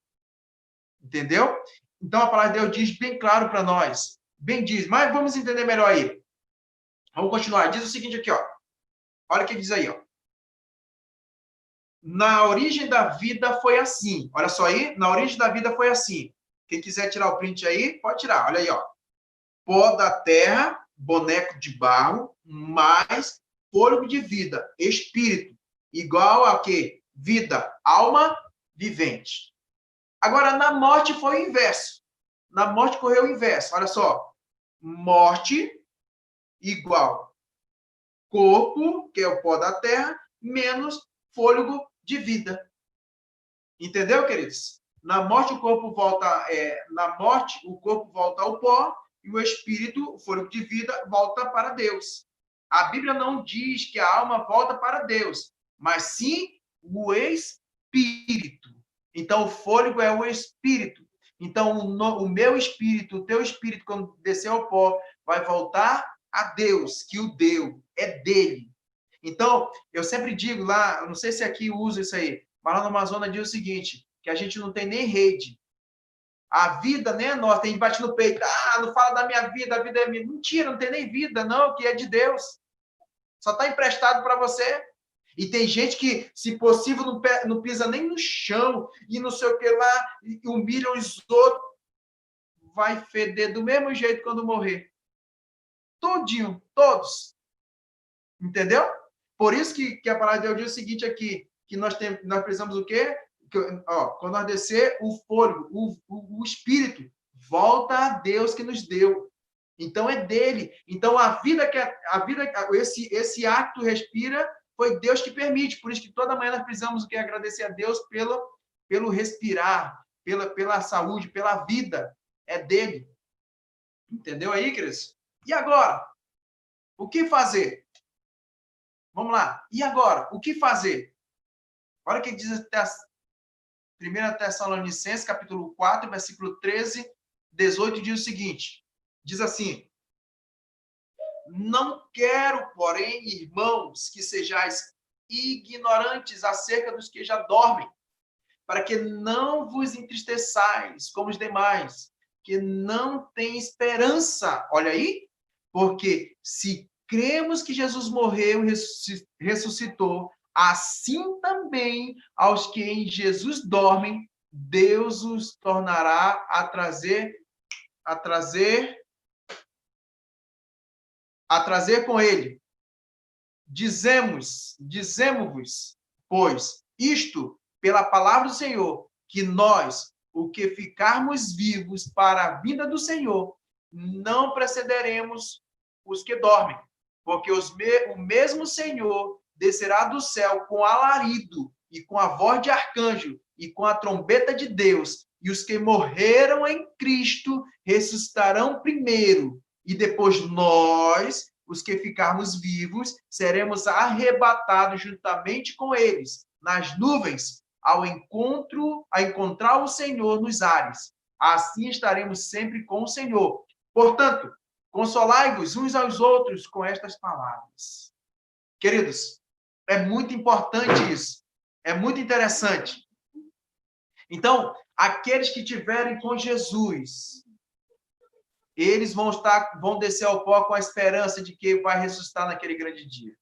Entendeu? Então, a palavra de Deus diz bem claro para nós. Bem diz, mas vamos entender melhor aí. Vamos continuar. Diz o seguinte aqui, ó. Olha o que diz aí, ó. Na origem da vida foi assim. Olha só aí, na origem da vida foi assim. Quem quiser tirar o print aí, pode tirar. Olha aí, ó. Pó da terra, boneco de barro, mais fôlego de vida, espírito, igual a quê? Vida, alma vivente. Agora, na morte foi o inverso. Na morte correu o inverso. Olha só. Morte igual corpo, que é o pó da terra, menos fôlego de vida. Entendeu, queridos? Na morte o corpo volta ao pó e o espírito, o fôlego de vida, volta para Deus. A Bíblia não diz que a alma volta para Deus, mas sim o espírito. Então o fôlego é o espírito. Então o meu espírito, o teu espírito, quando descer ao pó, vai voltar a Deus, que o deu, é dele. Então, eu sempre digo lá, não sei se aqui usa isso aí, mas lá no Amazonas diz o seguinte, que a gente não tem nem rede. A vida nem é nossa, tem que bater no peito. Não fala da minha vida, a vida é minha. Mentira, não tem nem vida, não, que é de Deus. Só está emprestado para você. E tem gente que, se possível, não pisa nem no chão e não sei o que lá, e humilha os outros. Vai feder do mesmo jeito quando morrer. Todinho, todos. Entendeu? Por isso que a palavra de Deus diz o seguinte aqui, que nós precisamos o quê? Quando nós descer, o fôlego, o espírito, volta a Deus que nos deu. Então é dele. Então esse acto respira, foi Deus que permite. Por isso que toda manhã nós precisamos o quê? Agradecer a Deus pelo respirar, pela saúde, pela vida. É dele. Entendeu aí, Cris? E agora? O que fazer? Vamos lá. E agora? O que fazer? Olha o que diz 1 Tessalonicenses, capítulo 4, versículo 13, 18, diz o seguinte. Diz assim: não quero, porém, irmãos, que sejais ignorantes acerca dos que já dormem, para que não vos entristeçais como os demais, que não têm esperança. Olha aí, porque se cremos que Jesus morreu e ressuscitou, assim também aos que em Jesus dormem, Deus os tornará a trazer com ele. Dizemos-vos, pois, isto pela palavra do Senhor, que nós, o que ficarmos vivos para a vinda do Senhor, não precederemos os que dormem, porque o mesmo Senhor descerá do céu com alarido e com a voz de arcanjo e com a trombeta de Deus, e os que morreram em Cristo ressuscitarão primeiro, e depois nós, os que ficarmos vivos, seremos arrebatados juntamente com eles nas nuvens, a encontrar o Senhor nos ares. Assim estaremos sempre com o Senhor. Portanto, consolai-vos uns aos outros com estas palavras. Queridos, é muito importante isso. É muito interessante. Então, aqueles que estiverem com Jesus, eles vão descer ao pó com a esperança de que vai ressuscitar naquele grande dia.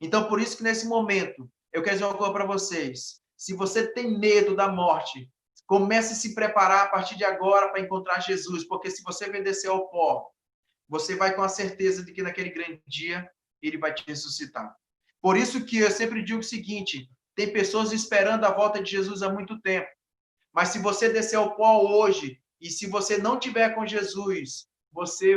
Então, por isso que nesse momento, eu quero dizer uma coisa para vocês. Se você tem medo da morte, comece a se preparar a partir de agora para encontrar Jesus, porque se você descer ao pó, você vai com a certeza de que naquele grande dia, ele vai te ressuscitar. Por isso que eu sempre digo o seguinte, tem pessoas esperando a volta de Jesus há muito tempo, mas se você descer ao pó hoje, e se você não tiver com Jesus, você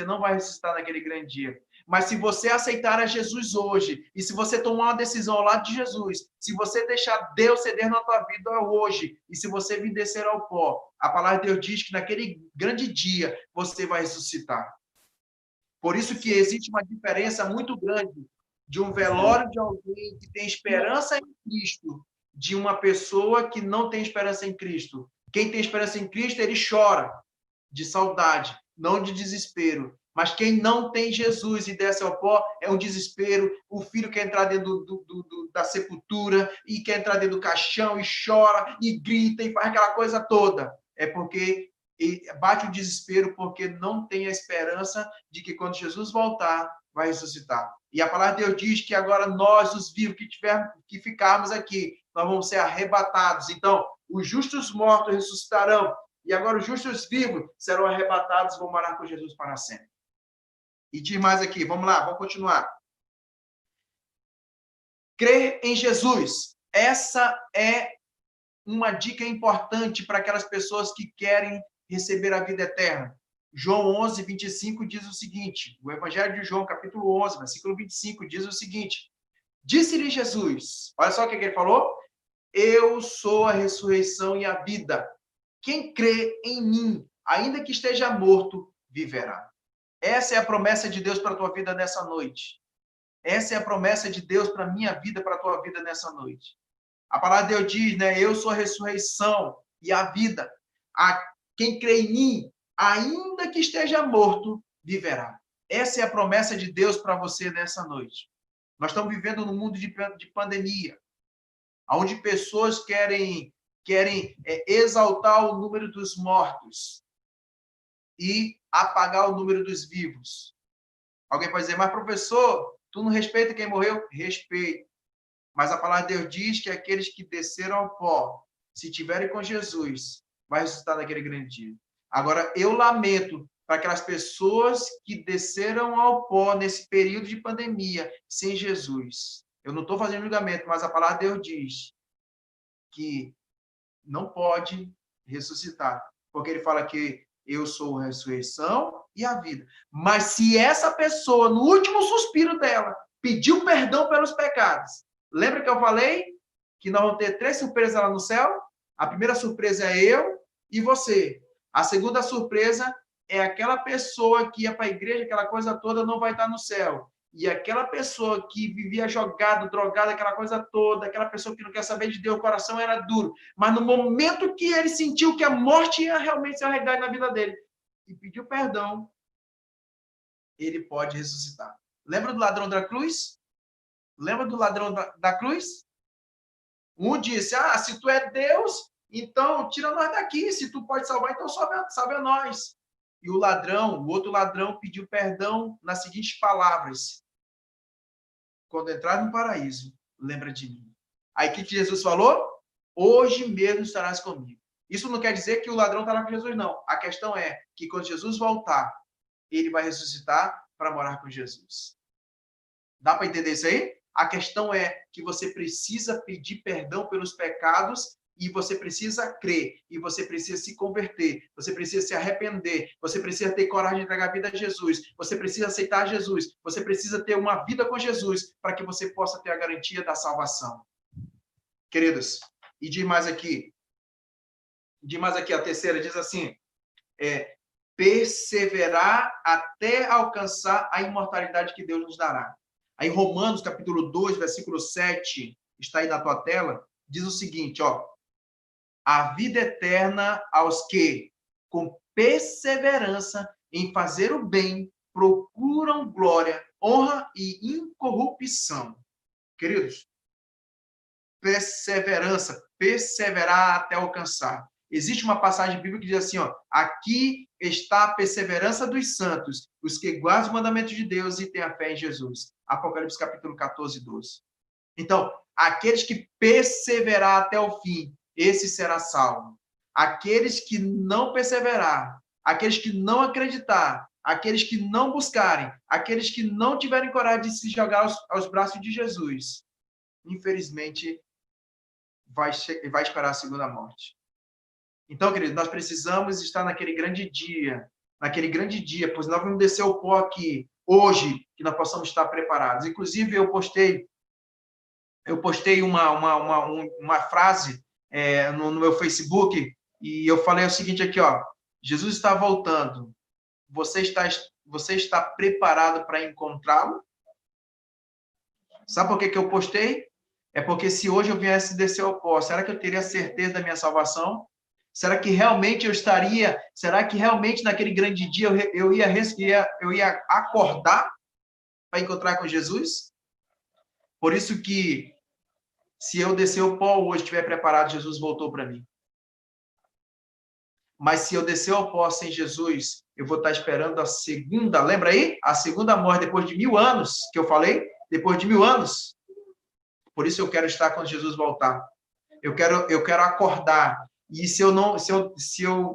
não vai ressuscitar naquele grande dia. Mas se você aceitar a Jesus hoje, e se você tomar uma decisão ao lado de Jesus, se você deixar Deus ceder na tua vida hoje, e se você vir descer ao pó, a palavra de Deus diz que naquele grande dia você vai ressuscitar. Por isso que existe uma diferença muito grande de um velório de alguém que tem esperança em Cristo, de uma pessoa que não tem esperança em Cristo. Quem tem esperança em Cristo, ele chora de saudade, não de desespero. Mas quem não tem Jesus e desce ao pó, é um desespero. O filho quer entrar dentro da sepultura e quer entrar dentro do caixão e chora e grita e faz aquela coisa toda. É porque bate o desespero porque não tem a esperança de que quando Jesus voltar, vai ressuscitar. E a palavra de Deus diz que agora nós, os vivos que ficarmos aqui, nós vamos ser arrebatados. Então, os justos mortos ressuscitarão. E agora os justos vivos serão arrebatados e vão morar com Jesus para sempre. E diz mais aqui, vamos lá, vamos continuar. Crer em Jesus. Essa é uma dica importante para aquelas pessoas que querem receber a vida eterna. João 11, 25 diz o seguinte, o Evangelho de João, capítulo 11, versículo 25, diz o seguinte, disse-lhe Jesus, olha só o que ele falou, eu sou a ressurreição e a vida. Quem crê em mim, ainda que esteja morto, viverá. Essa é a promessa de Deus para a tua vida nessa noite. Essa é a promessa de Deus para a minha vida, para a tua vida nessa noite. A palavra de Deus diz, né? Eu sou a ressurreição e a vida. Quem crê em mim, ainda que esteja morto, viverá. Essa é a promessa de Deus para você nessa noite. Nós estamos vivendo num mundo de pandemia, onde pessoas querem exaltar o número dos mortos e apagar o número dos vivos. Alguém pode dizer, mas professor, tu não respeita quem morreu? Respeito. Mas a palavra de Deus diz que aqueles que desceram ao pó, se tiverem com Jesus, vai ressuscitar naquele grande dia. Agora, eu lamento para aquelas pessoas que desceram ao pó nesse período de pandemia, sem Jesus. Eu não estou fazendo julgamento, mas a palavra de Deus diz que não pode ressuscitar. Porque ele fala que eu sou a ressurreição e a vida. Mas se essa pessoa, no último suspiro dela, pediu perdão pelos pecados, lembra que eu falei que nós vamos ter 3 surpresas lá no céu? A primeira surpresa é eu e você. A segunda surpresa é aquela pessoa que ia para a igreja, aquela coisa toda, não vai estar no céu. E aquela pessoa que vivia jogado, drogado, aquela coisa toda, aquela pessoa que não quer saber de Deus, o coração era duro. Mas no momento que ele sentiu que a morte ia realmente ser uma realidade na vida dele e pediu perdão, ele pode ressuscitar. Lembra do ladrão da cruz? Lembra do ladrão da cruz? Um disse, se tu é Deus, então tira nós daqui. Se tu pode salvar, então salve a nós. E o outro ladrão, pediu perdão nas seguintes palavras. Quando entrar no paraíso, lembra de mim. Aí o que Jesus falou? Hoje mesmo estarás comigo. Isso não quer dizer que o ladrão estará com Jesus, não. A questão é que quando Jesus voltar, ele vai ressuscitar para morar com Jesus. Dá para entender isso aí? A questão é que você precisa pedir perdão pelos pecados e você precisa crer, e você precisa se converter, você precisa se arrepender, você precisa ter coragem de entregar a vida a Jesus, você precisa aceitar Jesus, você precisa ter uma vida com Jesus para que você possa ter a garantia da salvação. Queridos, e diz mais aqui, a terceira diz assim, perseverar até alcançar a imortalidade que Deus nos dará. Aí Romanos, capítulo 2, versículo 7, está aí na tua tela, diz o seguinte, ó, a vida eterna aos que, com perseverança em fazer o bem, procuram glória, honra e incorrupção. Queridos, perseverança, perseverar até alcançar. Existe uma passagem bíblica que diz assim, ó, aqui está a perseverança dos santos, os que guardam os mandamentos de Deus e têm a fé em Jesus. Apocalipse capítulo 14, 12. Então, aqueles que perseverar até o fim, esse será salvo. Aqueles que não perseverar, aqueles que não acreditar, aqueles que não buscarem, aqueles que não tiverem coragem de se jogar aos braços de Jesus, infelizmente, vai esperar a segunda morte. Então, querido, nós precisamos estar naquele grande dia, pois nós vamos descer o pó aqui, hoje, que nós possamos estar preparados. Inclusive, eu postei uma frase no meu Facebook, e eu falei o seguinte aqui, ó, Jesus está voltando, você está preparado para encontrá-lo? Sabe por que eu postei? É porque se hoje eu viesse descer ao pó, será que eu teria certeza da minha salvação? Será que realmente será que realmente naquele grande dia eu ia acordar para encontrar com Jesus? Por isso que, se eu descer o pó hoje, estiver preparado, Jesus voltou para mim. Mas se eu descer ao pó sem Jesus, eu vou estar esperando a segunda, lembra aí? A segunda morte depois de 1000 anos, que eu falei? Depois de 1000 anos. Por isso eu quero estar quando Jesus voltar. Eu quero acordar. E se eu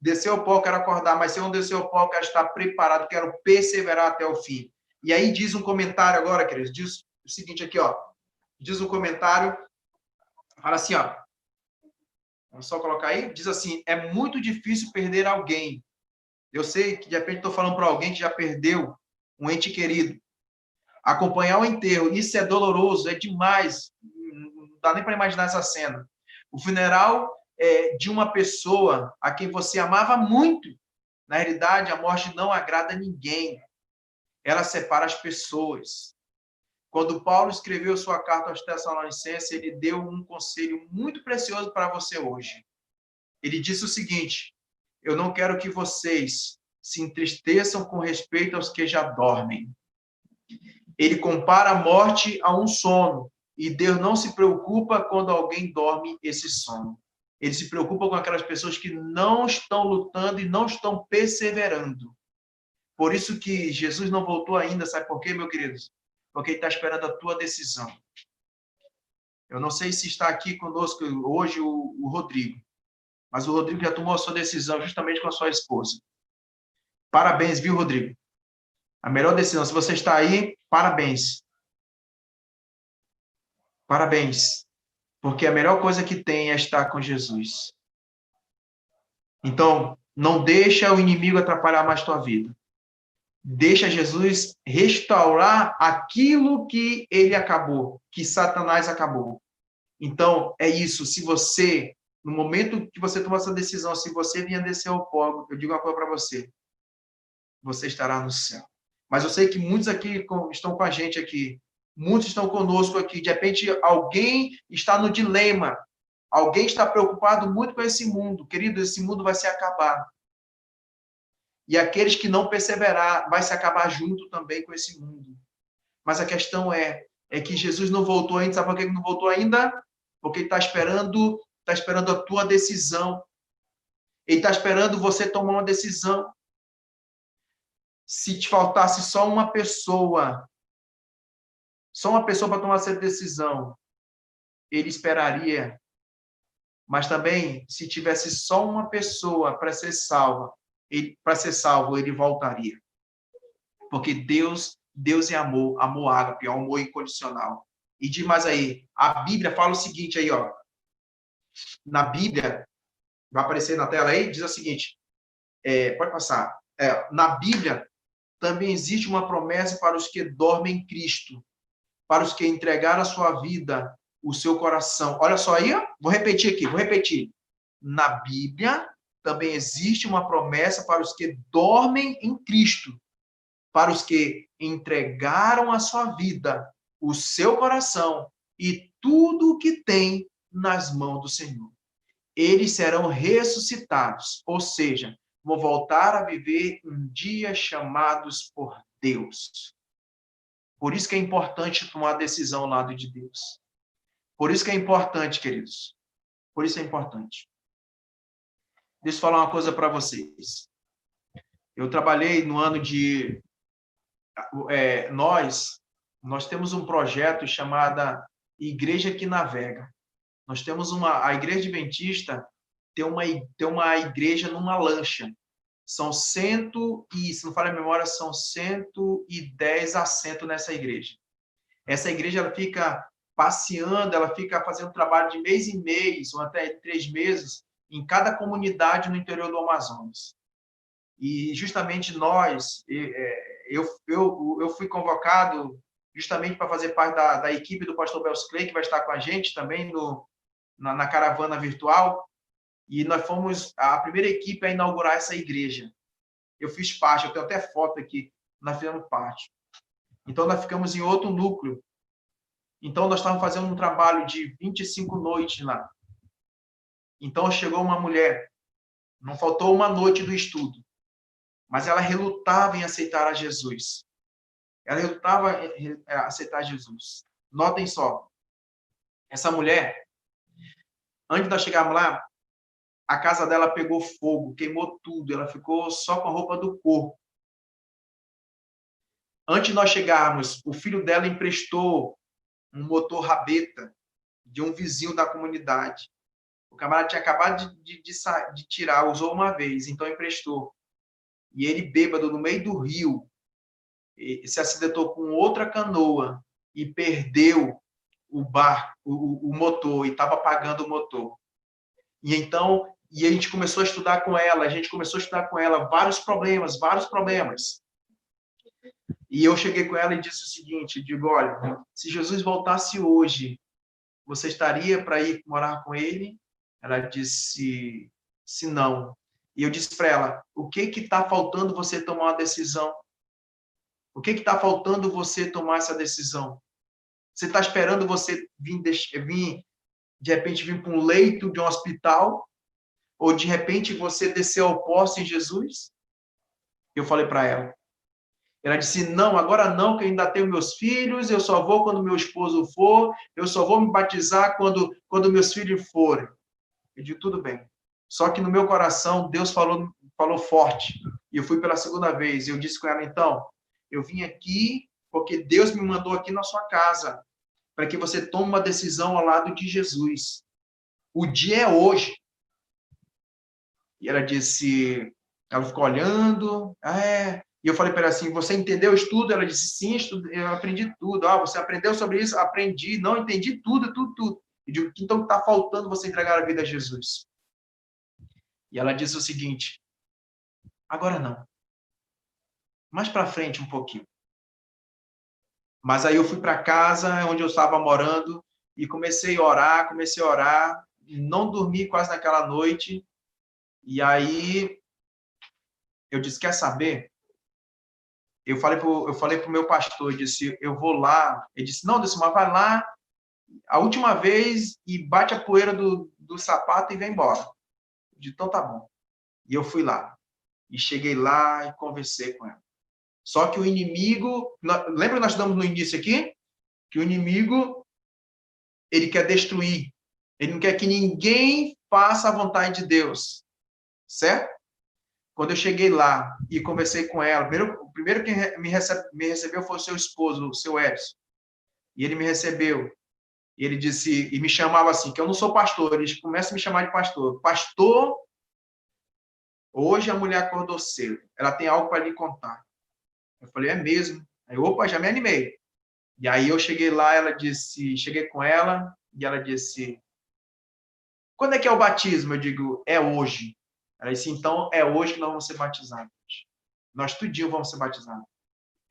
descer o pó, eu quero acordar. Mas se eu não descer o pó, eu quero estar preparado, quero perseverar até o fim. E aí diz um comentário agora, queridos, diz o seguinte aqui, ó. Diz um comentário, fala assim, ó. Vamos só colocar aí. Diz assim, é muito difícil perder alguém. Eu sei que de repente estou falando para alguém que já perdeu um ente querido. Acompanhar o enterro, isso é doloroso, é demais. Não dá nem para imaginar essa cena. O funeral de uma pessoa a quem você amava muito. Na realidade, a morte não agrada ninguém. Ela separa as pessoas. Quando Paulo escreveu sua carta aos Tessalonicenses, ele deu um conselho muito precioso para você hoje. Ele disse o seguinte, eu não quero que vocês se entristeçam com respeito aos que já dormem. Ele compara a morte a um sono, e Deus não se preocupa quando alguém dorme esse sono. Ele se preocupa com aquelas pessoas que não estão lutando e não estão perseverando. Por isso que Jesus não voltou ainda, sabe por quê, meus queridos? Porque ele está esperando a tua decisão. Eu não sei se está aqui conosco hoje o Rodrigo, mas o Rodrigo já tomou a sua decisão justamente com a sua esposa. Parabéns, viu, Rodrigo? A melhor decisão. Se você está aí, parabéns. Parabéns. Porque a melhor coisa que tem é estar com Jesus. Então, não deixa o inimigo atrapalhar mais tua vida. Deixa Jesus restaurar aquilo que ele acabou, que Satanás acabou. Então, é isso. Se você, no momento que você tomar essa decisão, se você vier descer ao pó, eu digo uma coisa para você. Você estará no céu. Mas eu sei que muitos aqui estão com a gente aqui. Muitos estão conosco aqui. De repente, alguém está no dilema. Alguém está preocupado muito com esse mundo. Querido, esse mundo vai se acabar. E aqueles que não perseverar, vai se acabar junto também com esse mundo. Mas a questão é que Jesus não voltou ainda. Sabe por que ele não voltou ainda? Porque ele está esperando a tua decisão. Ele está esperando você tomar uma decisão. Se te faltasse só uma pessoa, só uma pessoa para tomar essa decisão, ele esperaria. Mas também, se tivesse só uma pessoa para ser salva, ele voltaria. Porque Deus é amor, amor ágape, é um amor incondicional. E diz mais aí, a Bíblia fala o seguinte aí, ó. Na Bíblia, vai aparecer na tela aí, diz o seguinte, pode passar. Na Bíblia, também existe uma promessa para os que dormem em Cristo, para os que entregaram a sua vida, o seu coração. Olha só aí, ó. Vou repetir. Na Bíblia, também existe uma promessa para os que dormem em Cristo, para os que entregaram a sua vida, o seu coração e tudo o que tem nas mãos do Senhor. Eles serão ressuscitados, ou seja, vão voltar a viver um dia chamados por Deus. Por isso que é importante tomar decisão ao lado de Deus. Por isso que é importante, queridos. Por isso é importante. Deixa eu falar uma coisa para vocês. Eu trabalhei no ano de... Nós temos um projeto chamado Igreja que Navega. Nós temos a Igreja Adventista tem uma igreja numa lancha. São se não falha a memória, são 110 assentos nessa igreja. Essa igreja ela fica passeando, ela fica fazendo trabalho de mês em mês, ou até 3 meses, em cada comunidade no interior do Amazonas. E justamente eu fui convocado justamente para fazer parte da equipe do pastor Bels Clay, que vai estar com a gente também na caravana virtual. E nós fomos a primeira equipe a inaugurar essa igreja. Eu fiz parte, eu tenho até foto aqui, nós fizemos parte. Então, nós ficamos em outro núcleo. Então, nós estávamos fazendo um trabalho de 25 noites lá. Então, chegou uma mulher, não faltou uma noite do estudo, mas ela relutava em aceitar a Jesus. Ela relutava em aceitar Jesus. Notem só, essa mulher, antes de nós chegarmos lá, a casa dela pegou fogo, queimou tudo, ela ficou só com a roupa do corpo. Antes de nós chegarmos, o filho dela emprestou um motor rabeta de um vizinho da comunidade. O camarada tinha acabado de tirar, usou uma vez, então emprestou. E ele, bêbado, no meio do rio, se acidentou com outra canoa e perdeu o barco, o motor, e estava apagando o motor. E a gente começou a estudar com ela, vários problemas. E eu cheguei com ela e disse o seguinte, digo, olha, se Jesus voltasse hoje, você estaria para ir morar com ele? Ela disse, se não. E eu disse para ela, o que está faltando você tomar uma decisão? O que está faltando você tomar essa decisão? Você está esperando você de repente, vir para um leito de um hospital? Ou, de repente, você descer ao poste em Jesus? Eu falei para ela. Ela disse, não, agora não, que eu ainda tenho meus filhos, eu só vou quando meu esposo for, eu só vou me batizar quando meus filhos forem. Eu disse, tudo bem. Só que no meu coração, Deus falou forte. E eu fui pela segunda vez. Eu disse com ela, então, eu vim aqui porque Deus me mandou aqui na sua casa, para que você tome uma decisão ao lado de Jesus. O dia é hoje. E ela disse, ela ficou olhando, E eu falei para ela assim, você entendeu o estudo? Ela disse, sim, eu aprendi tudo. Você aprendeu sobre isso? Aprendi. Não, entendi tudo. Eu digo, então está faltando você entregar a vida a Jesus. E ela disse o seguinte, agora não. Mais para frente um pouquinho. Mas aí eu fui para casa, onde eu estava morando, e comecei a orar, não dormi quase naquela noite. E aí eu disse, quer saber? Eu falei para o meu pastor, eu disse, eu vou lá. Ele disse, não, mas vai lá a última vez e bate a poeira do sapato e vem embora. Eu disse, então tá bom. E eu fui lá. E cheguei lá e conversei com ela. Só que o inimigo... Lembra que nós estudamos no início aqui? Que o inimigo, ele quer destruir. Ele não quer que ninguém faça a vontade de Deus. Certo? Quando eu cheguei lá e conversei com ela, o primeiro que me recebeu foi o seu esposo, o seu Edson. E ele me recebeu. E ele disse, e me chamava assim, que eu não sou pastor. Eles começam a me chamar de pastor. Pastor, hoje a mulher acordou cedo. Ela tem algo para lhe contar. Eu falei, é mesmo? Aí, opa, já me animei. E aí eu cheguei lá, cheguei com ela, e ela disse, quando é que é o batismo? Eu digo, é hoje. Ela disse, então é hoje que nós vamos ser batizados. Nós tudinho vamos ser batizados.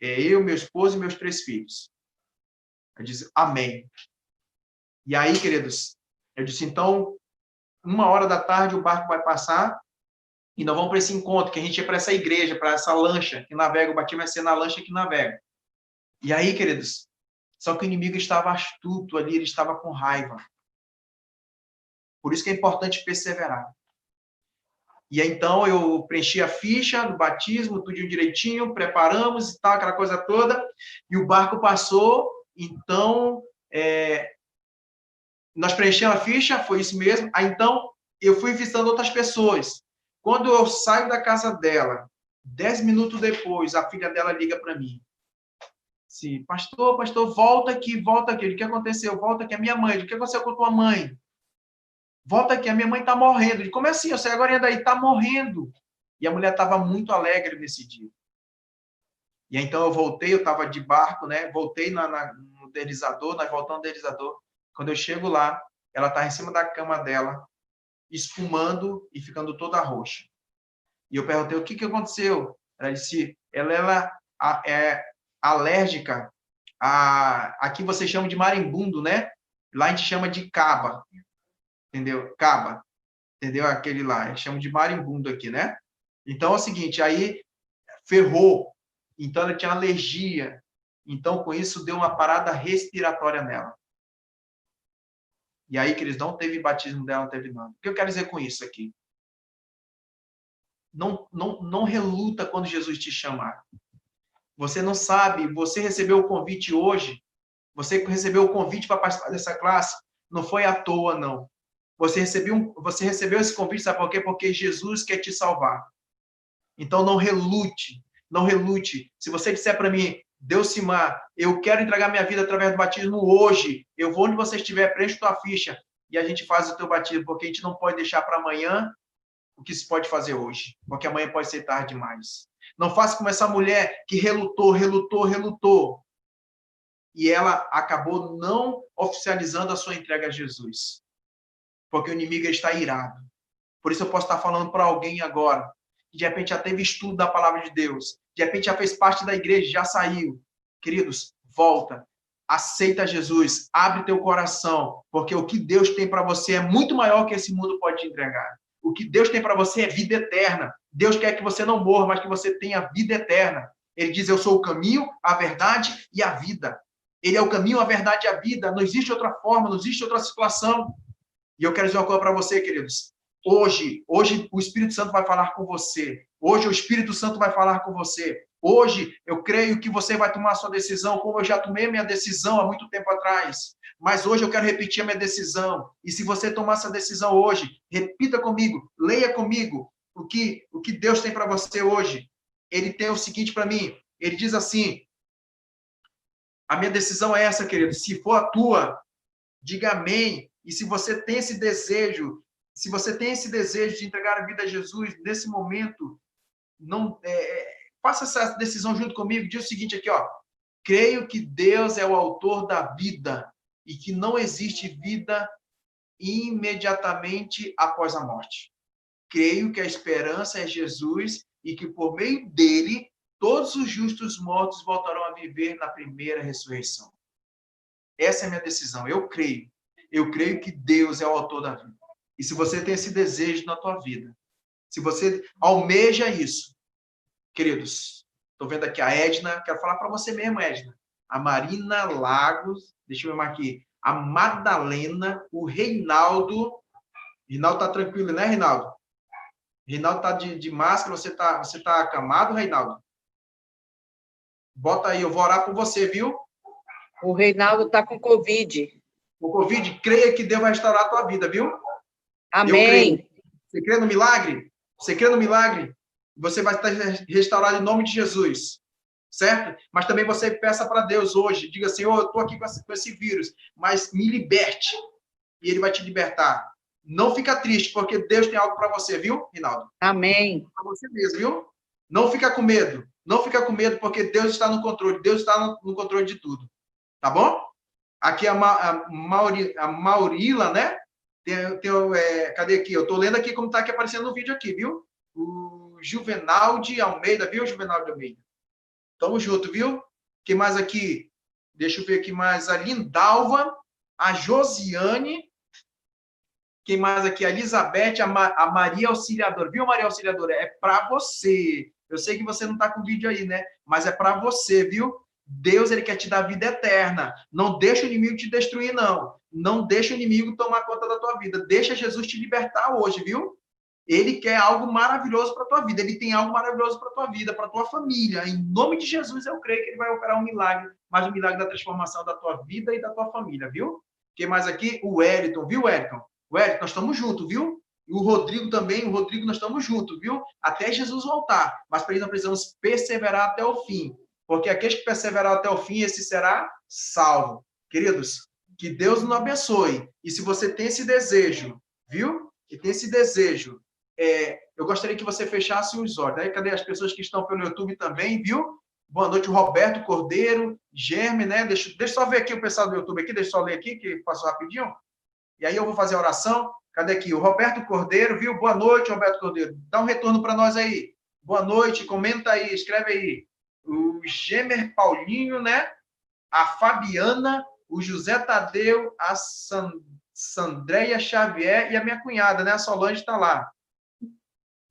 É eu, meu esposo e meus 3 filhos. Eu disse, amém. E aí, queridos, eu disse, então, 1h o barco vai passar e nós vamos para esse encontro, que a gente ia para essa igreja, para essa lancha que navega, o batismo vai ser na lancha que navega. E aí, queridos, só que o inimigo estava astuto ali, ele estava com raiva. Por isso que é importante perseverar. E aí, então, eu preenchi a ficha do batismo, tudo direitinho, preparamos e tal, aquela coisa toda, e o barco passou, então, nós preenchemos a ficha, foi isso mesmo. Aí, então, eu fui visitando outras pessoas. Quando eu saio da casa dela, 10 minutos depois, a filha dela liga para mim. Sim, pastor, volta aqui. O que aconteceu? Volta aqui, a minha mãe. O que aconteceu com a tua mãe? Volta aqui, a minha mãe está morrendo. Como é assim? Eu saí agora daí, está morrendo. E a mulher estava muito alegre nesse dia. E aí, então eu voltei, eu estava de barco, né? Voltei no deslizador, nós voltamos no deslizador. Quando eu chego lá, ela está em cima da cama dela, espumando e ficando toda roxa. E eu perguntei, o que aconteceu? Ela disse, ela é alérgica a que vocês chamam de marimbundo, né? Lá a gente chama de caba, entendeu? Caba, entendeu? Aquele lá, a gente chama de marimbundo aqui, né? Então é o seguinte, aí ferrou, então ela tinha alergia, então com isso deu uma parada respiratória nela. E aí, que eles não teve batismo dela, não teve nada. O que eu quero dizer com isso aqui? Não reluta quando Jesus te chamar. Você não sabe, você recebeu o convite hoje, você recebeu o convite para participar dessa classe, não foi à toa, não. Você recebeu esse convite, sabe por quê? Porque Jesus quer te salvar. Então não relute, não relute. Se você disser para mim, Deucimar, eu quero entregar minha vida através do batismo hoje, eu vou onde você estiver, preenche tua ficha e a gente faz o teu batismo, porque a gente não pode deixar para amanhã o que se pode fazer hoje, porque amanhã pode ser tarde demais. Não faça como essa mulher que relutou, e ela acabou não oficializando a sua entrega a Jesus, porque o inimigo está irado. Por isso eu posso estar falando para alguém agora, que de repente já teve estudo da palavra de Deus, de repente já fez parte da igreja, já saiu. Queridos, volta, aceita Jesus, abre teu coração, porque o que Deus tem para você é muito maior que esse mundo pode te entregar. O que Deus tem para você é vida eterna. Deus quer que você não morra, mas que você tenha vida eterna. Ele diz, eu sou o caminho, a verdade e a vida. Ele é o caminho, a verdade e a vida. Não existe outra forma, não existe outra situação. E eu quero dizer uma coisa para você, queridos. Hoje o Espírito Santo vai falar com você. Hoje o Espírito Santo vai falar com você. Hoje eu creio que você vai tomar a sua decisão, como eu já tomei a minha decisão há muito tempo atrás. Mas hoje eu quero repetir a minha decisão. E se você tomar essa decisão hoje, repita comigo, leia comigo o que Deus tem para você hoje. Ele tem o seguinte para mim. Ele diz assim, a minha decisão é essa, querido. Se for a tua, diga amém. E se você tem esse desejo, de entregar a vida a Jesus nesse momento, não faça essa decisão junto comigo. Diz o seguinte aqui, ó. Creio que Deus é o autor da vida e que não existe vida imediatamente após a morte. Creio que a esperança é Jesus e que por meio dele todos os justos mortos voltarão a viver na primeira ressurreição. Essa é a minha decisão. Eu creio que Deus é o autor da vida. E se você tem esse desejo na tua vida, se você almeja isso, queridos, estou vendo aqui a Edna, quero falar para você mesmo, Edna, a Marina Lagos, deixa eu ver aqui, a Madalena, o Reinaldo está tranquilo, né, Reinaldo? Reinaldo está de máscara, você tá acamado, Reinaldo? Bota aí, eu vou orar por você, viu? O Reinaldo está com Covid. O Covid, creia que Deus vai restaurar a tua vida, viu? Amém. Você crê no milagre? Você crê no milagre? Você vai estar restaurado em nome de Jesus. certo? Mas também você peça para Deus hoje, diga assim, eu estou aqui com esse vírus, mas me liberte. E ele vai te libertar. Não fica triste, porque Deus tem algo para você, viu, Rinaldo? Amém. Para você mesmo, viu? Não fica com medo. Não fica com medo, porque Deus está no controle. Deus está no controle de tudo. Tá bom? Aqui a Maurila, né? Cadê aqui? Eu estou lendo aqui como está aqui aparecendo no vídeo aqui, viu? O Juvenal de Almeida, viu, Juvenal de Almeida? Tamo junto, viu? Quem mais aqui? Deixa eu ver aqui mais. A Lindalva, a Josiane. Quem mais aqui? A Elizabeth, a Maria Auxiliadora. Viu, Maria Auxiliadora? É para você. Eu sei que você não está com o vídeo aí, né? Mas é para você, viu? Deus, ele quer te dar vida eterna. Não deixa o inimigo te destruir, não. Não deixa o inimigo tomar conta da tua vida. Deixa Jesus te libertar hoje, viu? Ele quer algo maravilhoso para a tua vida. Ele tem algo maravilhoso para a tua vida, para a tua família. Em nome de Jesus, eu creio que ele vai operar um milagre. Mas um milagre da transformação da tua vida e da tua família, viu? Quem mais aqui? O Wellington, viu, Wellington? Wellington, nós estamos juntos, viu? E o Rodrigo também. O Rodrigo, nós estamos juntos, viu? Até Jesus voltar. Mas para isso nós precisamos perseverar até o fim. Porque aquele que perseverar até o fim, esse será salvo. Queridos, que Deus nos abençoe. E se você tem esse desejo, viu? E tem esse desejo, eu gostaria que você fechasse os olhos. Aí, cadê as pessoas que estão pelo YouTube também, viu? Boa noite, Roberto Cordeiro, Germe, né? Deixa eu só ver aqui o pessoal do YouTube aqui, deixa eu só ler aqui, que passou rapidinho. E aí eu vou fazer a oração. Cadê aqui? O Roberto Cordeiro, viu? Boa noite, Roberto Cordeiro. Dá um retorno para nós aí. Boa noite, comenta aí, escreve aí. O Gemer Paulinho, né? A Fabiana, o José Tadeu, a Sandreia Xavier e a minha cunhada, né? A Solange está lá.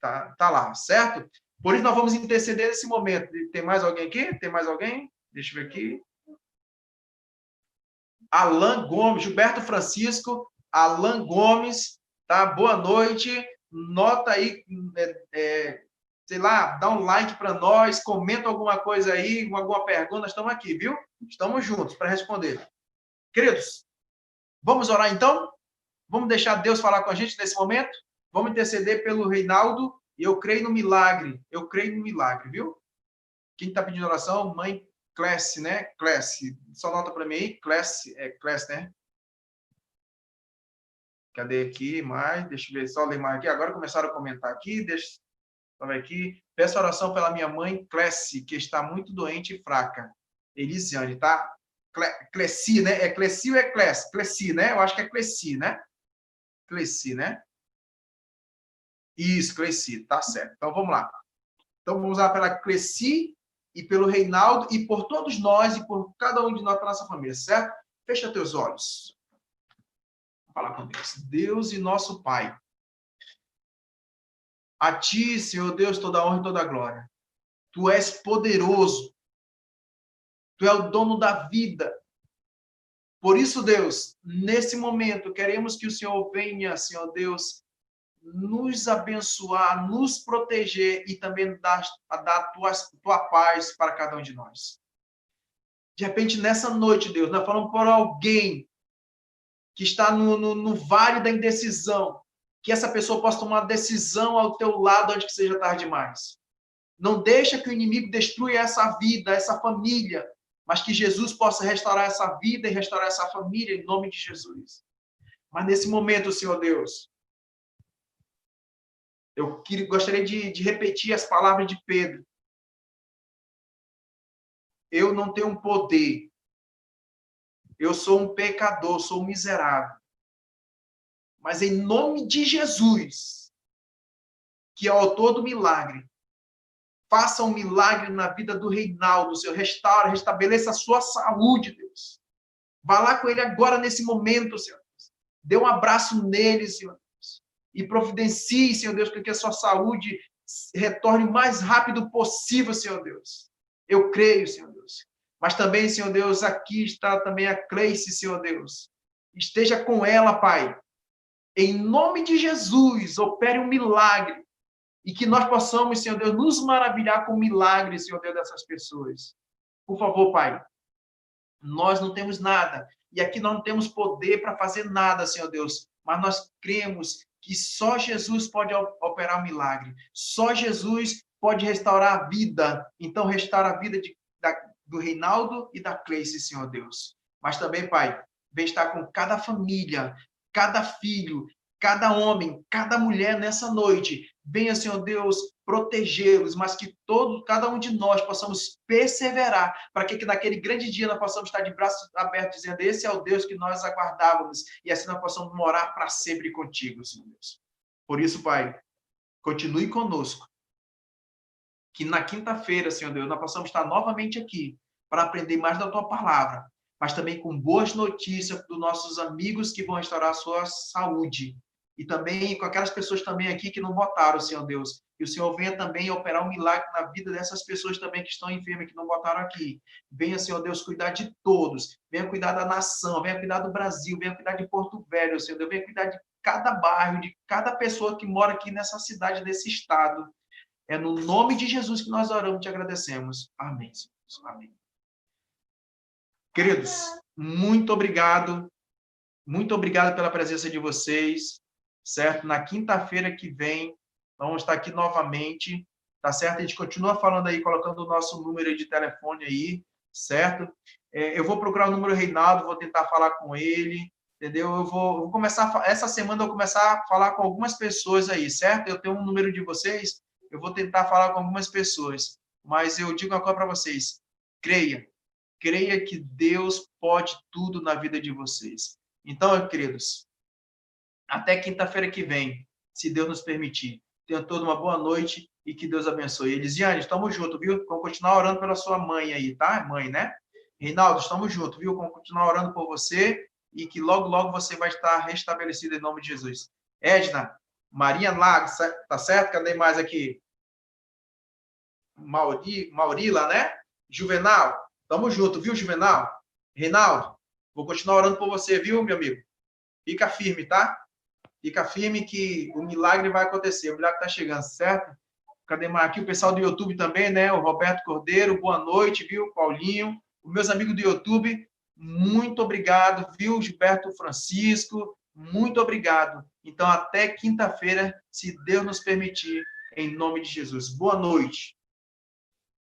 Tá lá, certo? Por isso nós vamos interceder nesse momento. Tem mais alguém aqui? Tem mais alguém? Deixa eu ver aqui. Alan Gomes, Gilberto Francisco, Alan Gomes, tá? Boa noite. Nota aí, sei lá, dá um like para nós, comenta alguma coisa aí, alguma pergunta, nós estamos aqui, viu? Estamos juntos para responder. Queridos, vamos orar então? Vamos deixar Deus falar com a gente nesse momento? Vamos interceder pelo Reinaldo e eu creio no milagre. Eu creio no milagre, viu? Quem está pedindo oração? Mãe Clécia, né? Clécia. Só nota para mim aí. Clécia, né? Cadê aqui mais? Deixa eu ver, só ler mais aqui. Agora começaram a comentar aqui. Deixa eu ver aqui. Peço oração pela minha mãe Clécia, que está muito doente e fraca. Elisiane, tá? Cleci, né? É Cleci ou é Cleci? Cleci, né? Eu acho que é Cleci, né? Cleci, né? Isso, Cleci, tá certo. Então, vamos lá. Então, vamos lá pela Cleci e pelo Reinaldo e por todos nós e por cada um de nós, para nossa família, certo? Fecha teus olhos. Vou falar com Deus. Deus e nosso Pai. A Ti, Senhor Deus, toda a honra e toda a glória. Tu és poderoso. Tu é o dono da vida. Por isso, Deus, nesse momento, queremos que o Senhor venha, Senhor Deus, nos abençoar, nos proteger e também dar tua paz para cada um de nós. De repente, nessa noite, Deus, nós falamos por alguém que está no vale da indecisão, que essa pessoa possa tomar uma decisão ao teu lado antes que seja tarde demais. Não deixa que o inimigo destrua essa vida, essa família, mas que Jesus possa restaurar essa vida e restaurar essa família em nome de Jesus. Mas nesse momento, Senhor Deus, eu gostaria de repetir as palavras de Pedro. Eu não tenho poder. Eu sou um pecador, sou um miserável. Mas em nome de Jesus, que é o autor do milagre, faça um milagre na vida do Reinaldo, Senhor. Restaura, restabeleça a sua saúde, Deus. Vá lá com ele agora, nesse momento, Senhor. Dê um abraço nele, Senhor. E providencie, Senhor Deus, para que a sua saúde retorne o mais rápido possível, Senhor Deus. Eu creio, Senhor Deus. Mas também, Senhor Deus, aqui está também a Cleice, Senhor Deus. Esteja com ela, Pai. Em nome de Jesus, opere um milagre. E que nós possamos, Senhor Deus, nos maravilhar com o milagre, Senhor Deus, dessas pessoas. Por favor, Pai. Nós não temos nada. E aqui nós não temos poder para fazer nada, Senhor Deus. Mas nós cremos que só Jesus pode operar um milagre. Só Jesus pode restaurar a vida. Então, restaura a vida de do Reinaldo e da Cleice, Senhor Deus. Mas também, Pai, vem estar com cada família, cada filho, cada homem, cada mulher nessa noite. Venha, Senhor Deus, protegê-los, mas que cada um de nós possamos perseverar, para que naquele grande dia nós possamos estar de braços abertos, dizendo: esse é o Deus que nós aguardávamos, e assim nós possamos morar para sempre contigo, Senhor Deus. Por isso, Pai, continue conosco, que na quinta-feira, Senhor Deus, nós possamos estar novamente aqui para aprender mais da Tua palavra, mas também com boas notícias dos nossos amigos que vão restaurar a sua saúde, e também com aquelas pessoas também aqui que não votaram, Senhor Deus. Que o Senhor venha também operar um milagre na vida dessas pessoas também que estão enfermas, que não votaram aqui. Venha, Senhor Deus, cuidar de todos. Venha cuidar da nação, venha cuidar do Brasil, venha cuidar de Porto Velho, Senhor Deus. Venha cuidar de cada bairro, de cada pessoa que mora aqui nessa cidade, desse estado. É no nome de Jesus que nós oramos e te agradecemos. Amém, Senhor. Amém. Queridos, muito obrigado. Muito obrigado pela presença de vocês. Certo? Na quinta-feira que vem, vamos estar aqui novamente, tá certo? A gente continua falando aí, colocando o nosso número de telefone aí, certo? Eu vou procurar o número do Reinaldo, vou tentar falar com ele, entendeu? Eu vou começar, essa semana eu vou começar a falar com algumas pessoas aí, certo? Eu tenho um número de vocês, eu vou tentar falar com algumas pessoas, mas eu digo uma coisa para vocês: creia que Deus pode tudo na vida de vocês. Então, queridos, até quinta-feira que vem, se Deus nos permitir. Tenham toda uma boa noite e que Deus abençoe. Elisiane, estamos juntos, viu? Vamos continuar orando pela sua mãe aí, tá? Mãe, né? Reinaldo, estamos juntos, viu? Vamos continuar orando por você e que logo, logo você vai estar restabelecido em nome de Jesus. Edna, Maria Lago, tá certo? Cadê mais aqui? Maurila, né? Juvenal, estamos juntos, viu, Juvenal? Reinaldo, vou continuar orando por você, viu, meu amigo? Fica firme, tá? Fica firme que o milagre vai acontecer, o milagre está chegando, certo? Cadê mais aqui? O pessoal do YouTube também, né? O Roberto Cordeiro, boa noite, viu? Paulinho, os meus amigos do YouTube, muito obrigado, viu? Gilberto Francisco, muito obrigado. Então, até quinta-feira, se Deus nos permitir, em nome de Jesus. Boa noite.